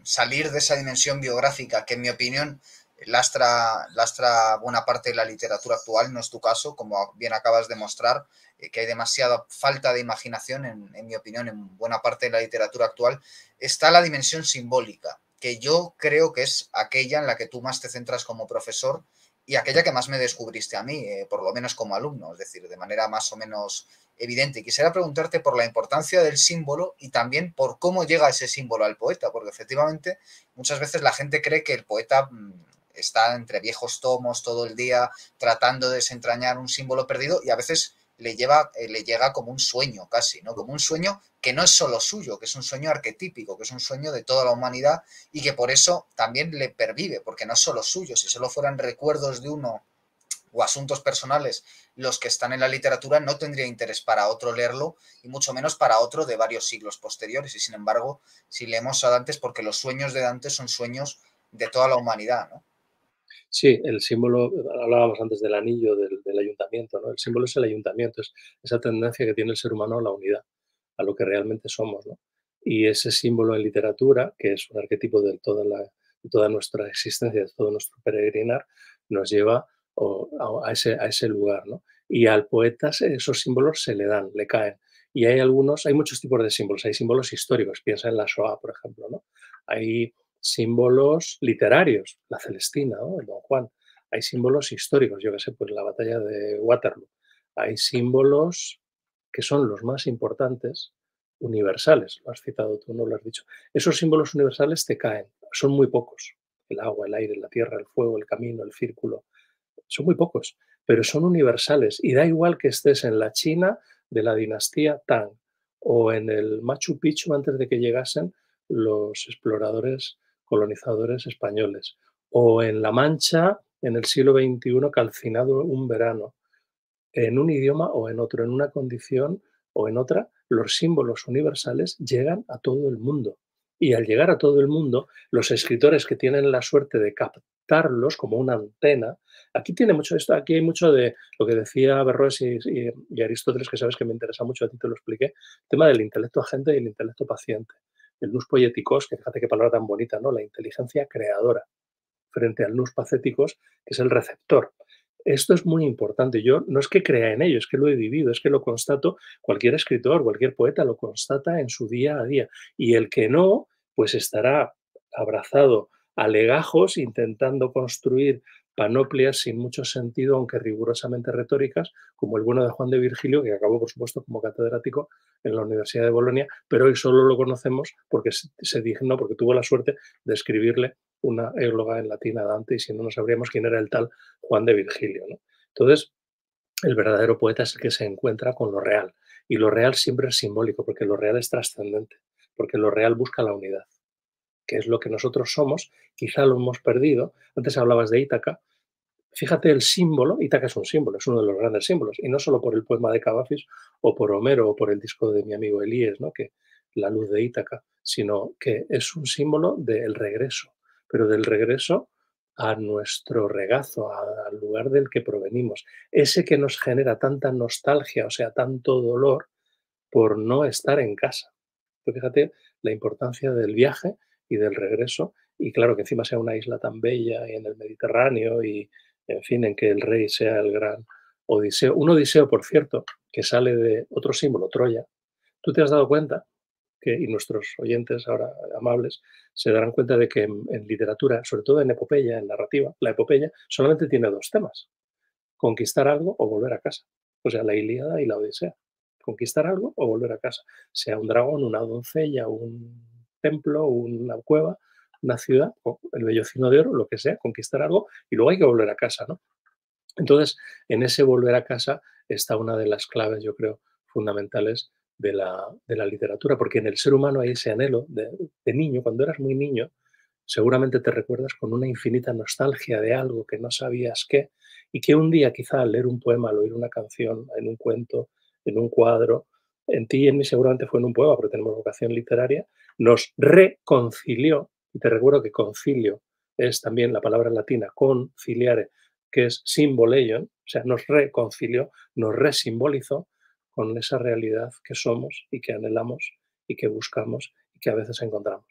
[SPEAKER 1] salir de esa dimensión biográfica, que en mi opinión lastra buena parte de la literatura actual, no es tu caso, como bien acabas de mostrar, que hay demasiada falta de imaginación, en mi opinión, en buena parte de la literatura actual, está la dimensión simbólica, que yo creo que es aquella en la que tú más te centras como profesor y aquella que más me descubriste a mí, por lo menos como alumno, es decir, de manera más o menos evidente. Quisiera preguntarte por la importancia del símbolo y también por cómo llega ese símbolo al poeta, porque efectivamente muchas veces la gente cree que el poeta está entre viejos tomos todo el día tratando de desentrañar un símbolo perdido y a veces le llega como un sueño casi, ¿no? Como un sueño que no es solo suyo, que es un sueño arquetípico, que es un sueño de toda la humanidad y que por eso también le pervive, porque no es solo suyo, si solo fueran recuerdos de uno o asuntos personales los que están en la literatura, no tendría interés para otro leerlo y mucho menos para otro de varios siglos posteriores. Y sin embargo, si leemos a Dante es porque los sueños de Dante son sueños de toda la humanidad, ¿no?
[SPEAKER 2] Sí, el símbolo, hablábamos antes del anillo del ayuntamiento, ¿no? El símbolo es el ayuntamiento, es esa tendencia que tiene el ser humano a la unidad, a lo que realmente somos, ¿no? Y ese símbolo en literatura, que es un arquetipo de toda nuestra existencia, de todo nuestro peregrinar, nos lleva a ese lugar, ¿no? Y al poeta esos símbolos se le dan, le caen. Y hay muchos tipos de símbolos. Hay símbolos históricos, piensa en la Shoah, por ejemplo, ¿no? Hay símbolos literarios, la Celestina, ¿no? El Don Juan. Hay símbolos históricos, yo qué sé, pues la batalla de Waterloo. Hay símbolos que son los más importantes, universales, lo has citado tú, no lo has dicho. Esos símbolos universales te caen, son muy pocos. El agua, el aire, la tierra, el fuego, el camino, el círculo, son muy pocos, pero son universales y da igual que estés en la China de la dinastía Tang o en el Machu Picchu antes de que llegasen los exploradores colonizadores españoles o en La Mancha en el siglo XXI calcinado un verano, en un idioma o en otro, en una condición o en otra, los símbolos universales llegan a todo el mundo. Y al llegar a todo el mundo, los escritores que tienen la suerte de captarlos como una antena, aquí tiene mucho esto, aquí hay mucho de lo que decía Averroes y Aristóteles, que sabes que me interesa mucho, a ti te lo expliqué, el tema del intelecto agente y el intelecto paciente. El nous poieticos, que fíjate qué palabra tan bonita, ¿no? La inteligencia creadora, frente al nous patheticos, que es el receptor. Esto es muy importante. Yo no es que crea en ello, es que lo he vivido, es que lo constato. Cualquier escritor, cualquier poeta lo constata en su día a día. Y el que no, pues estará abrazado a legajos intentando construir panoplias sin mucho sentido, aunque rigurosamente retóricas, como el bueno de Juan de Virgilio, que acabó, por supuesto, como catedrático en la Universidad de Bolonia, pero hoy solo lo conocemos porque se dignó, porque tuvo la suerte de escribirle una égloga en latín a Dante, y si no, no sabríamos quién era el tal Juan de Virgilio, ¿no? Entonces, el verdadero poeta es el que se encuentra con lo real. Y lo real siempre es simbólico, porque lo real es trascendente, porque lo real busca la unidad, que es lo que nosotros somos. Quizá lo hemos perdido. Antes hablabas de Ítaca. Fíjate el símbolo, Ítaca es un símbolo, es uno de los grandes símbolos, y no solo por el poema de Cavafis o por Homero o por el disco de mi amigo Elías, ¿no? Que la luz de Ítaca, sino que es un símbolo del regreso, pero del regreso a nuestro regazo, al lugar del que provenimos, ese que nos genera tanta nostalgia, o sea, tanto dolor por no estar en casa. Pero fíjate la importancia del viaje y del regreso, y claro que encima sea una isla tan bella y en el Mediterráneo y, en fin, en que el rey sea el gran Odiseo. Un Odiseo, por cierto, que sale de otro símbolo, Troya. ¿Tú te has dado cuenta que, y nuestros oyentes ahora amables se darán cuenta de que en literatura, sobre todo en epopeya, en narrativa, la epopeya solamente tiene dos temas: conquistar algo o volver a casa. O sea, la Ilíada y la Odisea. Conquistar algo o volver a casa. Sea un dragón, una doncella, un templo, una cueva, una ciudad, o el vellocino de oro, lo que sea, conquistar algo y luego hay que volver a casa, ¿no? Entonces, en ese volver a casa está una de las claves, yo creo, fundamentales de la literatura, porque en el ser humano hay ese anhelo de niño. Cuando eras muy niño, seguramente te recuerdas con una infinita nostalgia de algo que no sabías qué, y que un día, quizá al leer un poema, al oír una canción, en un cuento, en un cuadro, en ti y en mí seguramente fue en un poema, porque tenemos vocación literaria, nos reconcilió. Y te recuerdo que concilio es también la palabra latina conciliare, que es simboleion, o sea, nos reconcilió, nos resimbolizó con esa realidad que somos y que anhelamos y que buscamos y que a veces encontramos.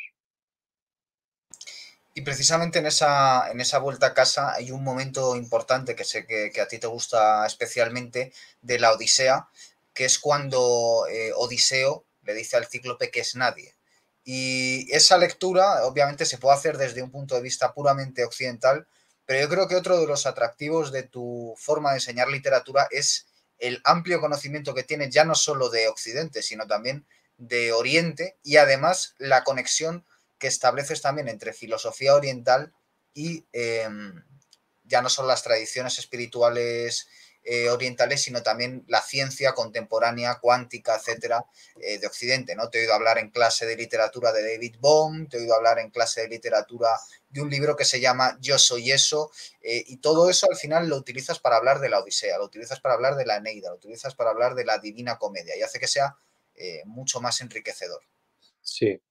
[SPEAKER 1] Y precisamente en esa vuelta a casa hay un momento importante que sé que a ti te gusta especialmente de la Odisea, que es cuando Odiseo le dice al cíclope que es nadie. Y esa lectura obviamente se puede hacer desde un punto de vista puramente occidental, pero yo creo que otro de los atractivos de tu forma de enseñar literatura es el amplio conocimiento que tienes ya no solo de Occidente, sino también de Oriente, y además la conexión que estableces también entre filosofía oriental y ya no solo las tradiciones espirituales orientales, sino también la ciencia contemporánea, cuántica, etcétera, de Occidente, ¿no? Te he oído hablar en clase de literatura de David Bohm, te he oído hablar en clase de literatura de un libro que se llama Yo soy eso, y todo eso al final lo utilizas para hablar de la Odisea, lo utilizas para hablar de la Eneida, lo utilizas para hablar de la Divina Comedia, y hace que sea mucho más enriquecedor.
[SPEAKER 2] Sí.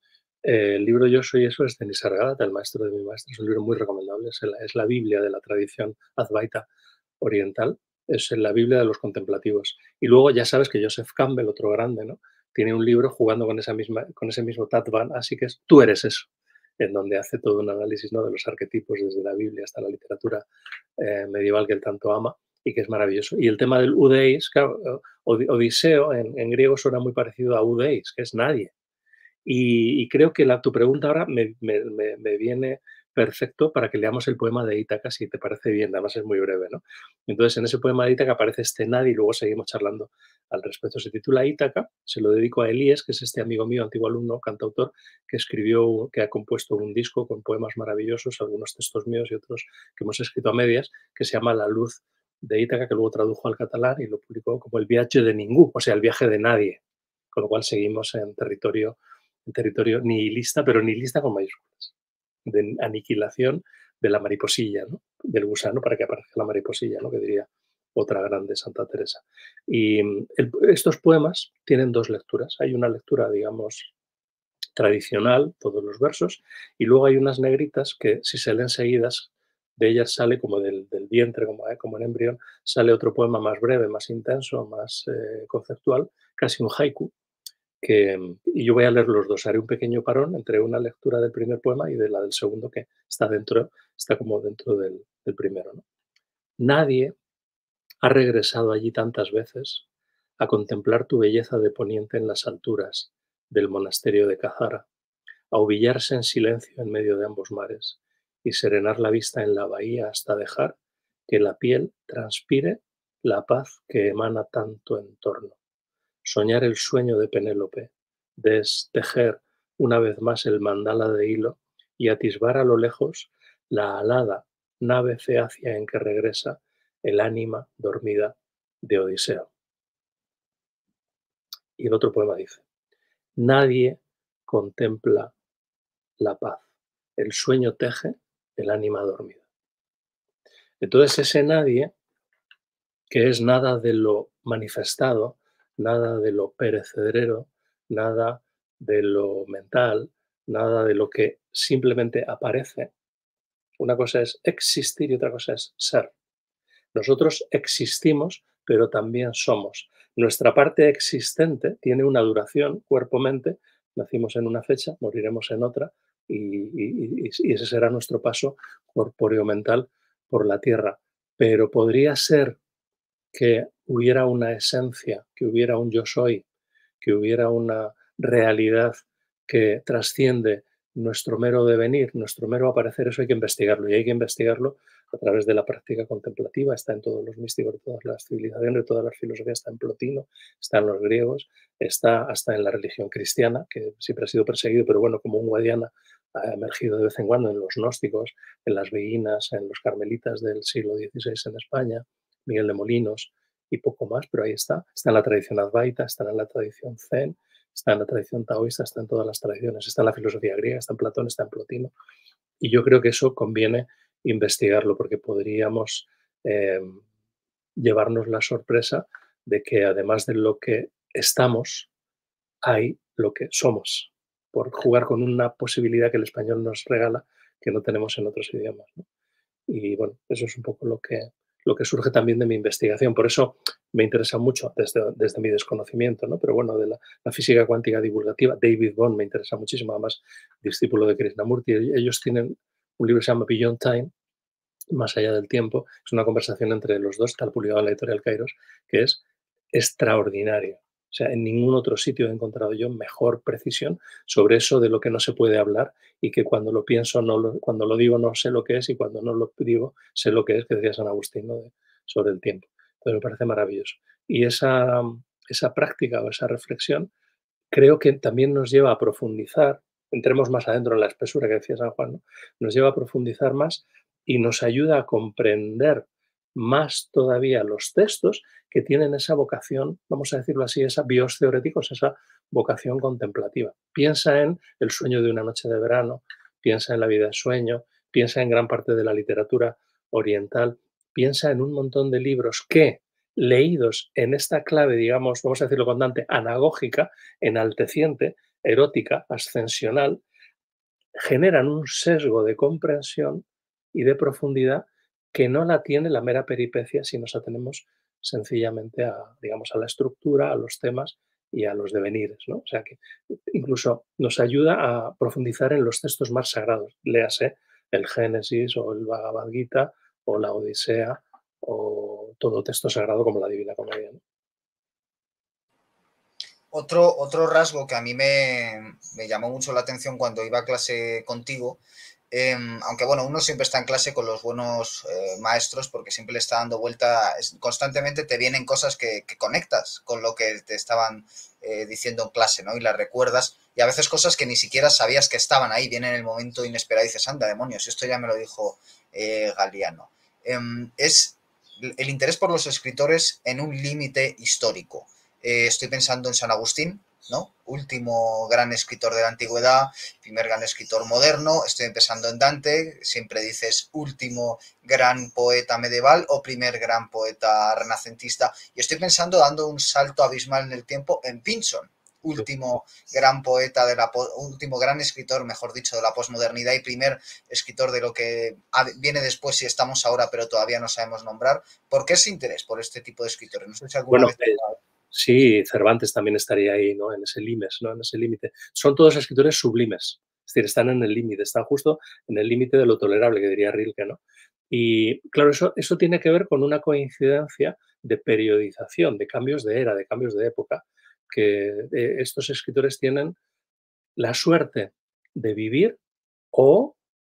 [SPEAKER 2] El libro Yo soy eso es de Nisargadatta, el maestro de mi maestro. Es un libro muy recomendable. Es la Biblia de la tradición advaita oriental. Es la Biblia de los contemplativos. Y luego ya sabes que Joseph Campbell, otro grande, ¿no? Tiene un libro jugando con ese mismo Tatvan, así que es Tú eres eso, en donde hace todo un análisis, ¿no?, de los arquetipos desde la Biblia hasta la literatura medieval que él tanto ama y que es maravilloso. Y el tema del Udeis, claro, Odiseo en griego suena muy parecido a Udeis, que es nadie. Y creo que tu pregunta ahora me viene perfecto para que leamos el poema de Ítaca, si te parece bien, además es muy breve, ¿no? Entonces, en ese poema de Ítaca aparece este nadie y luego seguimos charlando al respecto. Se titula Ítaca, se lo dedico a Elías, que es este amigo mío, antiguo alumno, cantautor, que ha compuesto un disco con poemas maravillosos, algunos textos míos y otros que hemos escrito a medias, que se llama La luz de Ítaca, que luego tradujo al catalán y lo publicó como El viaje de ningú, o sea, el viaje de nadie, con lo cual seguimos en territorio nihilista, pero nihilista con mayúsculas, de aniquilación de la mariposilla, ¿no?, del gusano para que aparezca la mariposilla, ¿no?, que diría otra grande Santa Teresa. Y estos poemas tienen dos lecturas. Hay una lectura, digamos, tradicional, todos los versos, y luego hay unas negritas que, si se leen seguidas, de ellas sale como del vientre, como en embrión, sale otro poema más breve, más intenso, más conceptual, casi un haiku, y yo voy a leer los dos. Haré un pequeño parón entre una lectura del primer poema y de la del segundo, que está como dentro del primero, ¿no? Nadie ha regresado allí tantas veces a contemplar tu belleza de poniente en las alturas del monasterio de Cazara, a hubillarse en silencio en medio de ambos mares y serenar la vista en la bahía hasta dejar que la piel transpire la paz que emana tanto en torno. Soñar el sueño de Penélope, destejer una vez más el mandala de hilo y atisbar a lo lejos la alada nave ceácea en que regresa el ánima dormida de Odiseo. Y el otro poema dice: nadie contempla la paz, el sueño teje el ánima dormida. Entonces ese nadie, que es nada de lo manifestado, nada de lo perecedero, nada de lo mental, nada de lo que simplemente aparece. Una cosa es existir y otra cosa es ser. Nosotros existimos, pero también somos. Nuestra parte existente tiene una duración, cuerpo-mente, nacimos en una fecha, moriremos en otra, y ese será nuestro paso corpóreo-mental por la Tierra. Pero podría ser que hubiera una esencia, que hubiera un yo soy, que hubiera una realidad que trasciende nuestro mero devenir, nuestro mero aparecer. Eso hay que investigarlo, y hay que investigarlo a través de la práctica contemplativa. Está en todos los místicos de todas las civilizaciones, de todas las filosofías. Está en Plotino, está en los griegos, está hasta en la religión cristiana, que siempre ha sido perseguido, pero bueno, como un Guadiana ha emergido de vez en cuando, en los gnósticos, en las beguinas, en los carmelitas del siglo XVI en España, Miguel de Molinos y poco más, pero ahí está. Está en la tradición advaita, está en la tradición zen, está en la tradición taoísta, está en todas las tradiciones, está en la filosofía griega, está en Platón, está en Plotino. Y yo creo que eso conviene investigarlo, porque podríamos llevarnos la sorpresa de que además de lo que estamos, hay lo que somos, por jugar con una posibilidad que el español nos regala que no tenemos en otros idiomas, ¿no? Y bueno, eso es un poco lo que surge también de mi investigación. Por eso me interesa mucho desde mi desconocimiento, ¿no? Pero bueno, de la física cuántica divulgativa, David Bond me interesa muchísimo, además discípulo de Krishnamurti. Ellos tienen un libro que se llama Beyond Time, más allá del tiempo. Es una conversación entre los dos, está publicado en la editorial Kairos, que es extraordinario. O sea, en ningún otro sitio he encontrado yo mejor precisión sobre eso de lo que no se puede hablar, y que cuando lo pienso, cuando lo digo no sé lo que es, y cuando no lo digo sé lo que es, que decía San Agustín, ¿no? Sobre el tiempo. Entonces me parece maravilloso. Y esa práctica o esa reflexión creo que también nos lleva a profundizar, entremos más adentro en la espesura que decía San Juan, ¿no? Nos lleva a profundizar más y nos ayuda a comprender más todavía los textos que tienen esa vocación, vamos a decirlo así, esa bios theoreticos, esa vocación contemplativa. Piensa en El sueño de una noche de verano, piensa en La vida de sueño, piensa en gran parte de la literatura oriental, piensa en un montón de libros que, leídos en esta clave, digamos, vamos a decirlo con Dante, anagógica, enalteciente, erótica, ascensional, generan un sesgo de comprensión y de profundidad que no la tiene la mera peripecia si nos atenemos sencillamente a, digamos, a la estructura, a los temas y a los devenires, ¿no? O sea que incluso nos ayuda a profundizar en los textos más sagrados, léase el Génesis o el Bhagavad Gita o la Odisea o todo texto sagrado como la Divina Comedia, ¿no?
[SPEAKER 1] Otro rasgo que a mí me llamó mucho la atención cuando iba a clase contigo, aunque bueno, uno siempre está en clase con los buenos maestros, porque siempre le está dando vuelta, constantemente te vienen cosas que conectas con lo que te estaban diciendo en clase, ¿no? Y las recuerdas, y a veces cosas que ni siquiera sabías que estaban ahí, vienen en el momento inesperado y dices, anda, demonios, esto ya me lo dijo Galiano. Es el interés por los escritores en un límite histórico. Estoy pensando en San Agustín, ¿no? Último gran escritor de la antigüedad, primer gran escritor moderno. Estoy pensando en Dante, siempre dices último gran poeta medieval o primer gran poeta renacentista. Y estoy pensando, dando un salto abismal en el tiempo, en Pynchon, último gran poeta último gran escritor, mejor dicho, de la posmodernidad, y primer escritor de lo que viene después y estamos ahora, pero todavía no sabemos nombrar. ¿Por qué ese interés por este tipo de escritores? No sé si alguna
[SPEAKER 2] Bueno,
[SPEAKER 1] vez...
[SPEAKER 2] sí, Cervantes también estaría ahí, ¿no? En ese limes, ¿no? En ese límite. Son todos escritores sublimes, es decir, están en el límite, están justo en el límite de lo tolerable, que diría Rilke, ¿no? Y claro, eso tiene que ver con una coincidencia de periodización, de cambios de era, de cambios de época, que estos escritores tienen la suerte de vivir o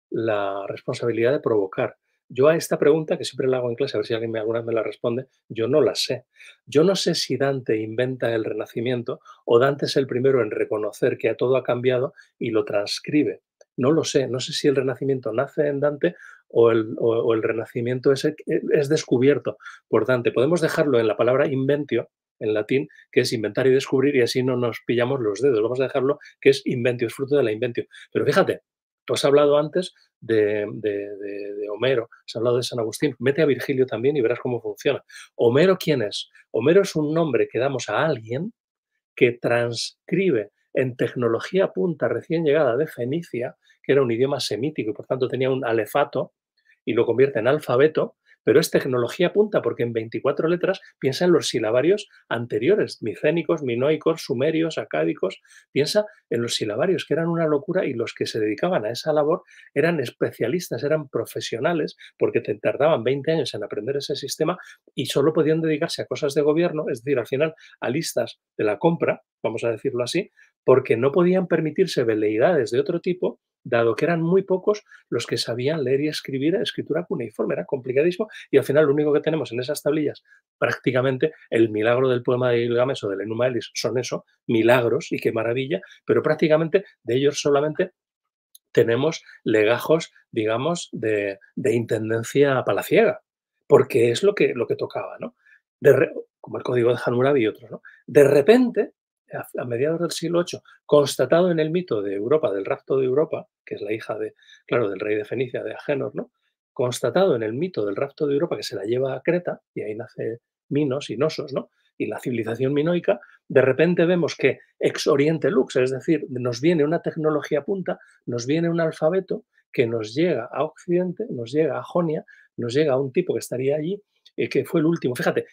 [SPEAKER 2] la responsabilidad de provocar. Yo a esta pregunta, que siempre la hago en clase, a ver si alguien alguna vez me la responde, yo no la sé. Yo no sé si Dante inventa el Renacimiento o Dante es el primero en reconocer que todo ha cambiado y lo transcribe. No lo sé. No sé si el Renacimiento nace en Dante o el Renacimiento es descubierto por Dante. Podemos dejarlo en la palabra inventio, en latín, que es inventar y descubrir, y así no nos pillamos los dedos. Vamos a dejarlo que es inventio, es fruto de la inventio. Pero fíjate, tú has hablado antes de Homero, has hablado de San Agustín, mete a Virgilio también y verás cómo funciona. ¿Homero quién es? Homero es un nombre que damos a alguien que transcribe en tecnología punta recién llegada de Fenicia, que era un idioma semítico y por tanto tenía un alefato, y lo convierte en alfabeto, pero es tecnología punta porque en 24 letras piensa en los silabarios anteriores, micénicos, minoicos, sumerios, acádicos, piensa en los silabarios, que eran una locura, y los que se dedicaban a esa labor eran especialistas, eran profesionales, porque te tardaban 20 años en aprender ese sistema y solo podían dedicarse a cosas de gobierno, es decir, al final a listas de la compra, vamos a decirlo así, porque no podían permitirse veleidades de otro tipo, dado que eran muy pocos los que sabían leer y escribir escritura cuneiforme, era complicadísimo, y al final lo único que tenemos en esas tablillas, prácticamente el milagro del poema de Gilgamesh o del Enuma Elis son eso, milagros, y qué maravilla, pero prácticamente de ellos solamente tenemos legajos, digamos, de intendencia palaciega, porque es lo que tocaba, ¿no? Como el Código de Hammurabi y otros, ¿no? De repente, a mediados del siglo VIII, constatado en el mito de Europa, del rapto de Europa, que es la hija de, claro, del rey de Fenicia, de Agénor, ¿no? Constatado en el mito del rapto de Europa, que se la lleva a Creta, y ahí nace Minos y Nosos, ¿no? Y la civilización minoica, de repente vemos que ex oriente lux, es decir, nos viene una tecnología punta, nos viene un alfabeto que nos llega a Occidente, nos llega a Jonia, nos llega a un tipo que estaría allí, que fue el último. Fíjate,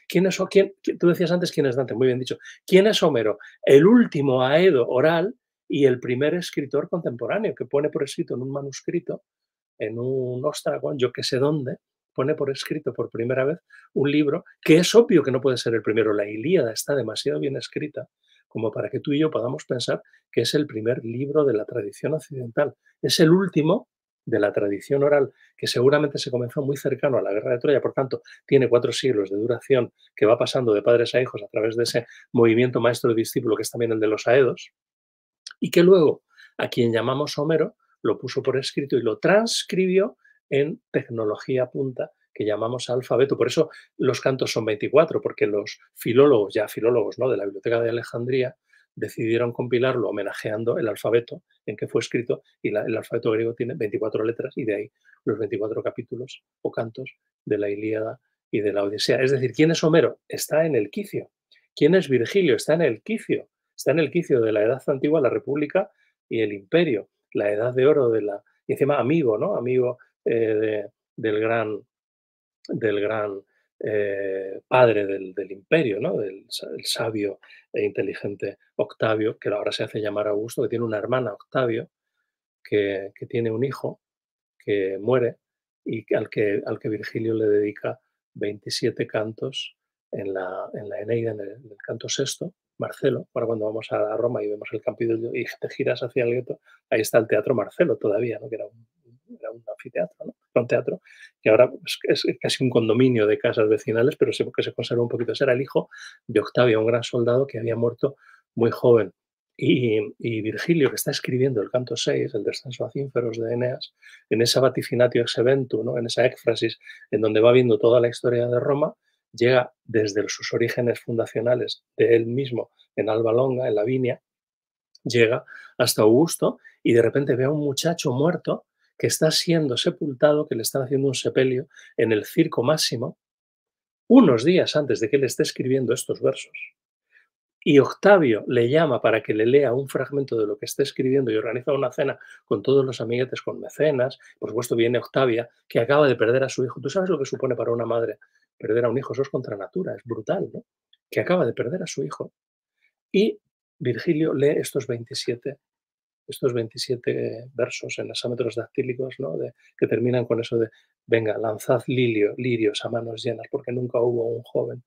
[SPEAKER 2] tú decías antes quién es Dante, muy bien dicho. ¿Quién es Homero? El último aedo oral y el primer escritor contemporáneo que pone por escrito en un manuscrito, en un ostragon, yo que sé dónde, pone por escrito por primera vez un libro que es obvio que no puede ser el primero. La Ilíada está demasiado bien escrita como para que tú y yo podamos pensar que es el primer libro de la tradición occidental. Es el último de la tradición oral, que seguramente se comenzó muy cercano a la guerra de Troya, por tanto, tiene 4 siglos de duración, que va pasando de padres a hijos a través de ese movimiento maestro-discípulo, que es también el de los aedos, y que luego a quien llamamos Homero lo puso por escrito y lo transcribió en tecnología punta que llamamos alfabeto. Por eso los cantos son 24, porque los filólogos, ya filólogos, ¿no?, de la Biblioteca de Alejandría, decidieron compilarlo homenajeando el alfabeto en que fue escrito, y el alfabeto griego tiene 24 letras, y de ahí los 24 capítulos o cantos de la Ilíada y de la Odisea. Es decir, ¿quién es Homero? Está en el quicio. ¿Quién es Virgilio? Está en el quicio. Está en el quicio de la edad antigua, la República y el Imperio, la edad de oro de la, y encima amigo, ¿no? Amigo del gran padre del imperio, ¿no? El sabio e inteligente Octavio, que ahora se hace llamar Augusto, que tiene una hermana, Octavio, que tiene un hijo que muere y al que Virgilio le dedica 27 cantos en la Eneida, en el canto sexto, Marcelo. Ahora cuando vamos a Roma y vemos el Campidoglio y te giras hacia el gueto, ahí está el Teatro Marcelo todavía, ¿no?, que era un anfiteatro, ¿no?, era un teatro, que ahora es casi un condominio de casas vecinales, pero que se conserva un poquito. Ese era el hijo de Octavio, un gran soldado que había muerto muy joven. Y Virgilio, que está escribiendo el canto 6, el descenso a Cínferos de Eneas, en esa vaticinatio ex eventu, ¿no?, en esa éfrasis en donde va viendo toda la historia de Roma, llega desde sus orígenes fundacionales de él mismo en Alba Longa, en Lavinia, llega hasta Augusto y de repente ve a un muchacho muerto que está siendo sepultado, que le están haciendo un sepelio en el Circo Máximo, unos días antes de que él esté escribiendo estos versos. Y Octavio le llama para que le lea un fragmento de lo que está escribiendo y organiza una cena con todos los amiguetes, con mecenas. Por supuesto viene Octavia, que acaba de perder a su hijo. ¿Tú sabes lo que supone para una madre perder a un hijo? Eso es contra natura, es brutal, ¿no? Que acaba de perder a su hijo. Y Virgilio lee estos 27 versos en hexámetros dactílicos, ¿no?, que terminan con eso de: venga, lanzad lirios a manos llenas, porque nunca hubo un joven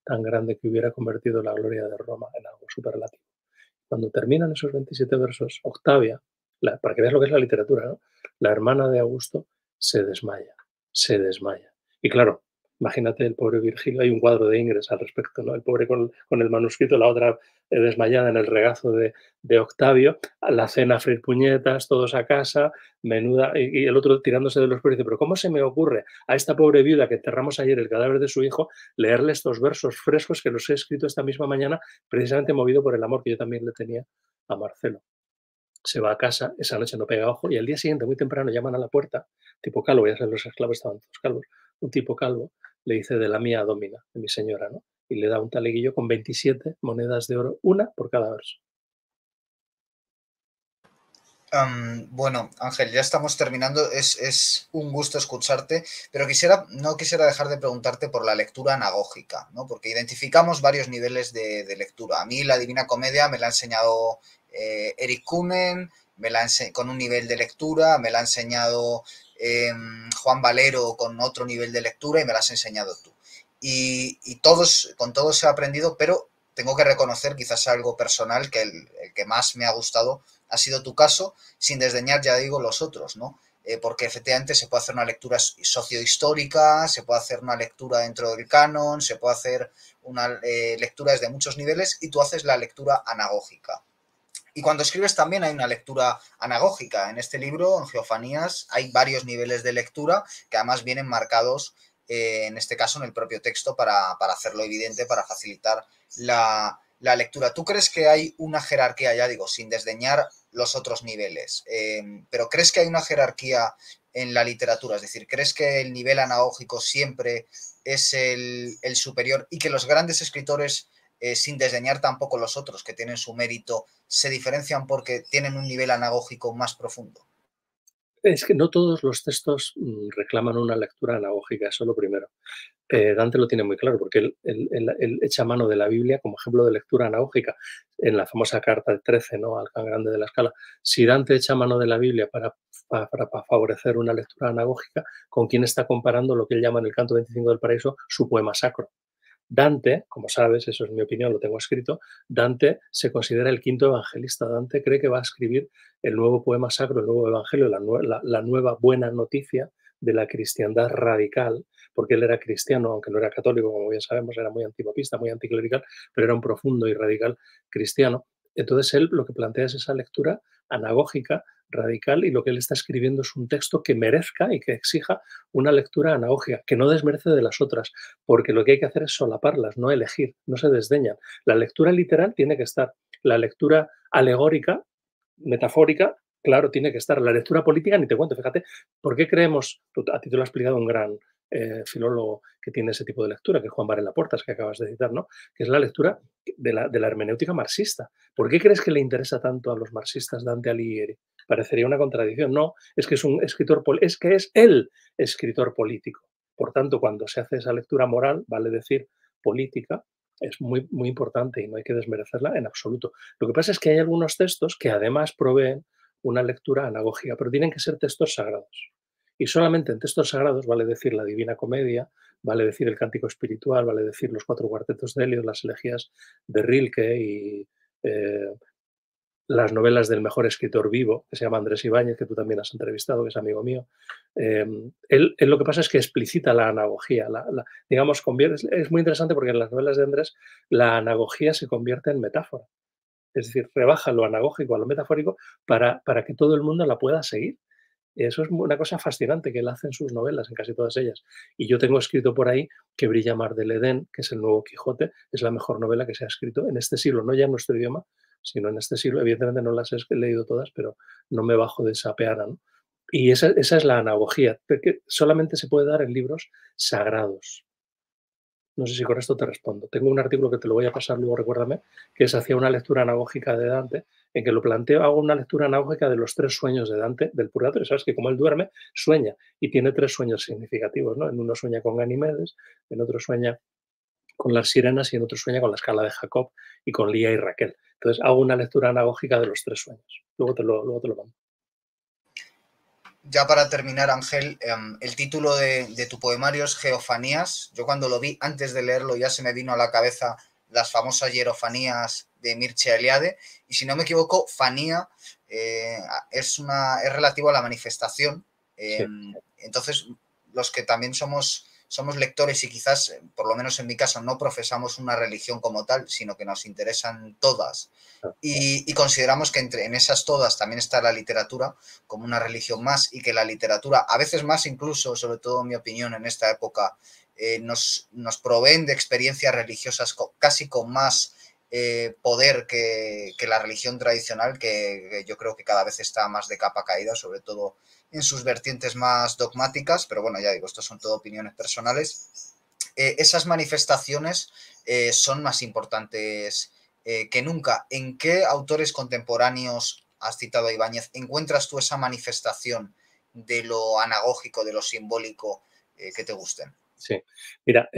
[SPEAKER 2] tan grande que hubiera convertido la gloria de Roma en algo superlativo. Cuando terminan esos 27 versos, Octavia, para que veas lo que es la literatura, ¿no? La hermana de Augusto se desmaya, se desmaya. Y claro, imagínate el pobre Virgilio, hay un cuadro de Ingres al respecto, ¿no? El pobre con el manuscrito, la otra desmayada en el regazo de Octavio, a la cena a freír puñetas, todos a casa, menuda, y el otro tirándose de los pelos, dice, pero ¿cómo se me ocurre a esta pobre viuda que enterramos ayer el cadáver de su hijo leerle estos versos frescos que los he escrito esta misma mañana, precisamente movido por el amor que yo también le tenía a Marcelo? Se va a casa, esa noche no pega ojo y al día siguiente, muy temprano, llaman a la puerta, tipo calvo, ya saben, los esclavos estaban todos calvos, un tipo calvo le dice de la mía domina, de mi señora, ¿no? Y le da un taleguillo con 27 monedas de oro, una por cada verso.
[SPEAKER 1] Bueno, Ángel, ya estamos terminando. Es un gusto escucharte, pero no quisiera dejar de preguntarte por la lectura anagógica, ¿no? Porque identificamos varios niveles de lectura. A mí la Divina Comedia me la ha enseñado Eric Kuhnen, con un nivel de lectura, me la ha enseñado Juan Valero con otro nivel de lectura y me la has enseñado tú. Con todos he aprendido, pero tengo que reconocer quizás algo personal que el que más me ha gustado ha sido tu caso, sin desdeñar, ya digo, los otros, ¿no? Porque efectivamente se puede hacer una lectura sociohistórica, se puede hacer una lectura dentro del canon, se puede hacer una lectura desde muchos niveles y tú haces la lectura anagógica. Y cuando escribes también hay una lectura anagógica. En este libro, en Geofanías, hay varios niveles de lectura que además vienen marcados, en este caso, en el propio texto para hacerlo evidente, para facilitar la lectura. ¿Tú crees que hay una jerarquía, ya digo, sin desdeñar los otros niveles, pero crees que hay una jerarquía en la literatura? Es decir, ¿crees que el nivel anagógico siempre es el superior y que los grandes escritores, sin desdeñar tampoco los otros que tienen su mérito, se diferencian porque tienen un nivel anagógico más profundo?
[SPEAKER 2] Es que no todos los textos reclaman una lectura anagógica, eso es lo primero. Dante lo tiene muy claro porque él echa mano de la Biblia como ejemplo de lectura anagógica en la famosa carta del 13, ¿no? Al Can Grande de la Escala. Si Dante echa mano de la Biblia para favorecer una lectura anagógica, ¿con quién está comparando lo que él llama en el Canto 25 del Paraíso su poema sacro? Dante, como sabes, eso es mi opinión, lo tengo escrito, Dante se considera el quinto evangelista. Dante cree que va a escribir el nuevo poema sacro, el nuevo evangelio, la nueva buena noticia de la cristiandad radical, porque él era cristiano, aunque no era católico, como bien sabemos, era muy antipapista, muy anticlerical, pero era un profundo y radical cristiano. Entonces él lo que plantea es esa lectura anagógica, radical, y lo que él está escribiendo es un texto que merezca y que exija una lectura anagógica, que no desmerece de las otras, porque lo que hay que hacer es solaparlas, no elegir, no se desdeñan. La lectura literal tiene que estar, la lectura alegórica, metafórica, claro, tiene que estar. La lectura política, ni te cuento, fíjate, ¿por qué creemos? A ti te lo ha explicado un gran filólogo que tiene ese tipo de lectura, que es Juan Varela Portas, que acabas de citar, ¿no? Que es la lectura de la hermenéutica marxista. ¿Por qué crees que le interesa tanto a los marxistas Dante Alighieri? Parecería una contradicción. No, es que es un escritor, es que es el escritor político. Por tanto, cuando se hace esa lectura moral, vale decir política, es muy, muy importante y no hay que desmerecerla en absoluto. Lo que pasa es que hay algunos textos que además proveen una lectura anagógica, pero tienen que ser textos sagrados. Y solamente en textos sagrados vale decir la Divina Comedia, vale decir el Cántico Espiritual, vale decir los 4 cuartetos de Helios, las elegías de Rilke y las novelas del mejor escritor vivo, que se llama Andrés Ibáñez, que tú también has entrevistado, que es amigo mío. Él lo que pasa es que explicita la anagogía. Digamos, es muy interesante porque en las novelas de Andrés la anagogía se convierte en metáfora. Es decir, rebaja lo anagógico a lo metafórico para que todo el mundo la pueda seguir. Eso es una cosa fascinante que él hace en sus novelas, en casi todas ellas. Y yo tengo escrito por ahí que Brilla Mar del Edén, que es el nuevo Quijote, es la mejor novela que se ha escrito en este siglo, no ya en nuestro idioma, sino en este siglo. Evidentemente no las he leído todas, pero no me bajo de esa peana, ¿no? Y esa es la analogía, porque solamente se puede dar en libros sagrados. No sé si con esto te respondo. Tengo un artículo que te lo voy a pasar luego, recuérdame, que es hacia una lectura anagógica de Dante, en que lo planteo, hago una lectura anagógica de los 3 sueños de Dante, del purgatorio. Sabes que como él duerme, sueña, y tiene 3 sueños significativos, ¿no? En uno sueña con Ganimedes, en otro sueña con las sirenas y en otro sueña con la escala de Jacob y con Lía y Raquel. Entonces hago una lectura anagógica de los 3 sueños. Luego te lo mando.
[SPEAKER 1] Ya para terminar, Ángel, el título de tu poemario es Geofanías. Yo cuando lo vi, antes de leerlo, ya se me vino a la cabeza las famosas hierofanías de Mircea Eliade. Y si no me equivoco, fanía es relativo a la manifestación.
[SPEAKER 2] Sí,
[SPEAKER 1] Entonces, los que también somos lectores y quizás, por lo menos en mi caso, no profesamos una religión como tal, sino que nos interesan todas
[SPEAKER 2] ah,
[SPEAKER 1] y consideramos que en esas todas también está la literatura como una religión más y que la literatura, a veces más incluso, sobre todo en mi opinión, en esta época, nos proveen de experiencias religiosas casi con más poder que la religión tradicional, que yo creo que cada vez está más de capa caída, sobre todo en sus vertientes más dogmáticas, pero bueno, ya digo, estos son todo opiniones personales. Esas manifestaciones son más importantes que nunca. ¿En qué autores contemporáneos, has citado a Ibáñez, encuentras tú esa manifestación de lo anagógico, de lo simbólico que te gusten?
[SPEAKER 2] sí. Mira,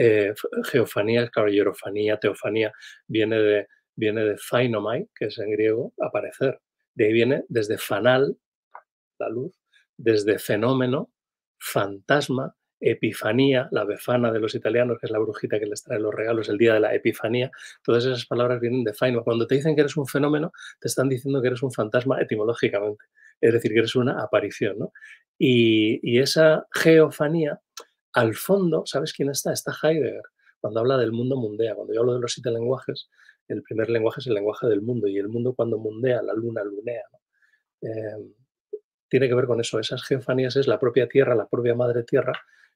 [SPEAKER 2] geofanía, claro, hierofanía, teofanía, viene viene de phainomai, que es en griego aparecer. De ahí viene desde fanal, la luz, desde fenómeno, fantasma, epifanía, la befana de los italianos, que es la brujita que les trae los regalos el día de la epifanía. Todas esas palabras vienen de faino. Cuando te dicen que eres un fenómeno, te están diciendo que eres un fantasma etimológicamente, es decir, que eres una aparición, ¿no? Y esa geofanía, al fondo, ¿sabes quién está? Está Heidegger, cuando habla del mundo mundea. Cuando yo hablo de los 7 lenguajes, el primer lenguaje es el lenguaje del mundo, y el mundo cuando mundea, la luna lunea, ¿no? Eh, Tiene que ver con eso. Esas geofanías es la propia tierra, la propia madre tierra,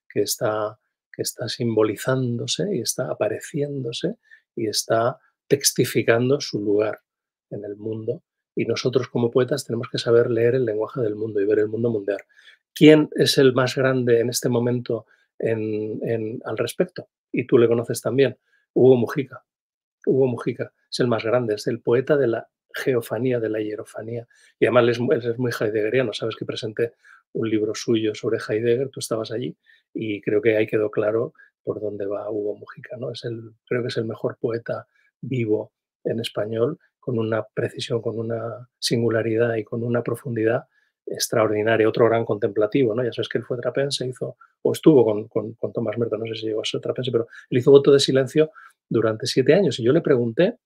[SPEAKER 2] que está, que está simbolizándose y está apareciéndose y está textificando su lugar en el mundo. Y nosotros como poetas tenemos que saber leer el lenguaje del mundo y ver el mundo mundial. ¿Quién es el más grande en este momento al respecto? Y tú le conoces también, Hugo Mujica. Hugo Mujica es el más grande, es el poeta de la geofanía, de la hierofanía. Y además él es muy heideggeriano. Sabes que presenté un libro suyo sobre Heidegger, tú estabas allí, y creo que ahí quedó claro por dónde va Hugo Mujica, ¿no? Creo que es el mejor poeta vivo en español, con una precisión, con una singularidad y con una profundidad extraordinaria. Otro gran contemplativo, ¿no? Ya sabes que él fue trapense, o estuvo con Tomás Merton, no sé si llegó a ser trapense, pero él hizo voto de silencio durante 7 años. Y yo le pregunté,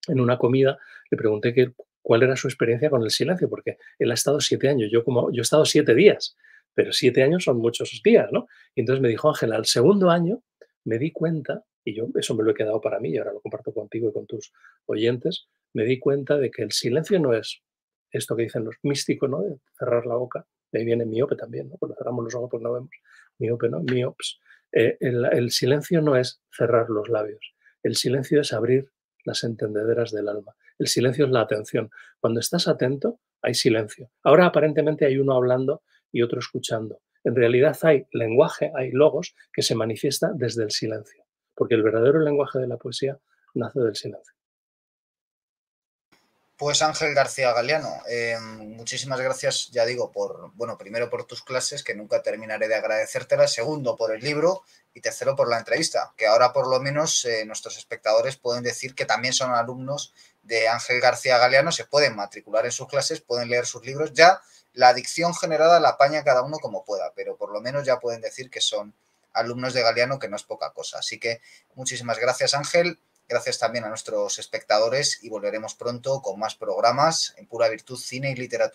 [SPEAKER 2] en una comida, le pregunté cuál era su experiencia con el silencio, porque él ha estado 7 años, yo he estado 7 días, pero 7 años son muchos días, ¿no? Y entonces me dijo, Ángel, al segundo año me di cuenta, y yo eso me lo he quedado para mí, y ahora lo comparto contigo y con tus oyentes, me di cuenta de que el silencio no es esto que dicen los místicos, ¿no? De cerrar la boca, de ahí viene miope también, ¿no? Cuando cerramos los ojos pues no vemos, miope, ¿no? Miops. El silencio no es cerrar los labios, el silencio es abrir las entendederas del alma. El silencio es la atención. Cuando estás atento, hay silencio. Ahora aparentemente hay uno hablando y otro escuchando. En realidad hay lenguaje, hay logos que se manifiesta desde el silencio, porque el verdadero lenguaje de la poesía nace del silencio.
[SPEAKER 1] Pues Ángel García Galeano, muchísimas gracias, ya digo, bueno, primero por tus clases, que nunca terminaré de agradecértelas, segundo por el libro y tercero por la entrevista, que ahora por lo menos nuestros espectadores pueden decir que también son alumnos de Ángel García Galeano, se pueden matricular en sus clases, pueden leer sus libros, ya la dicción generada la apaña cada uno como pueda, pero por lo menos ya pueden decir que son alumnos de Galeano, que no es poca cosa. Así que muchísimas gracias, Ángel. Gracias también a nuestros espectadores y volveremos pronto con más programas en Pura Virtud, Cine y Literatura.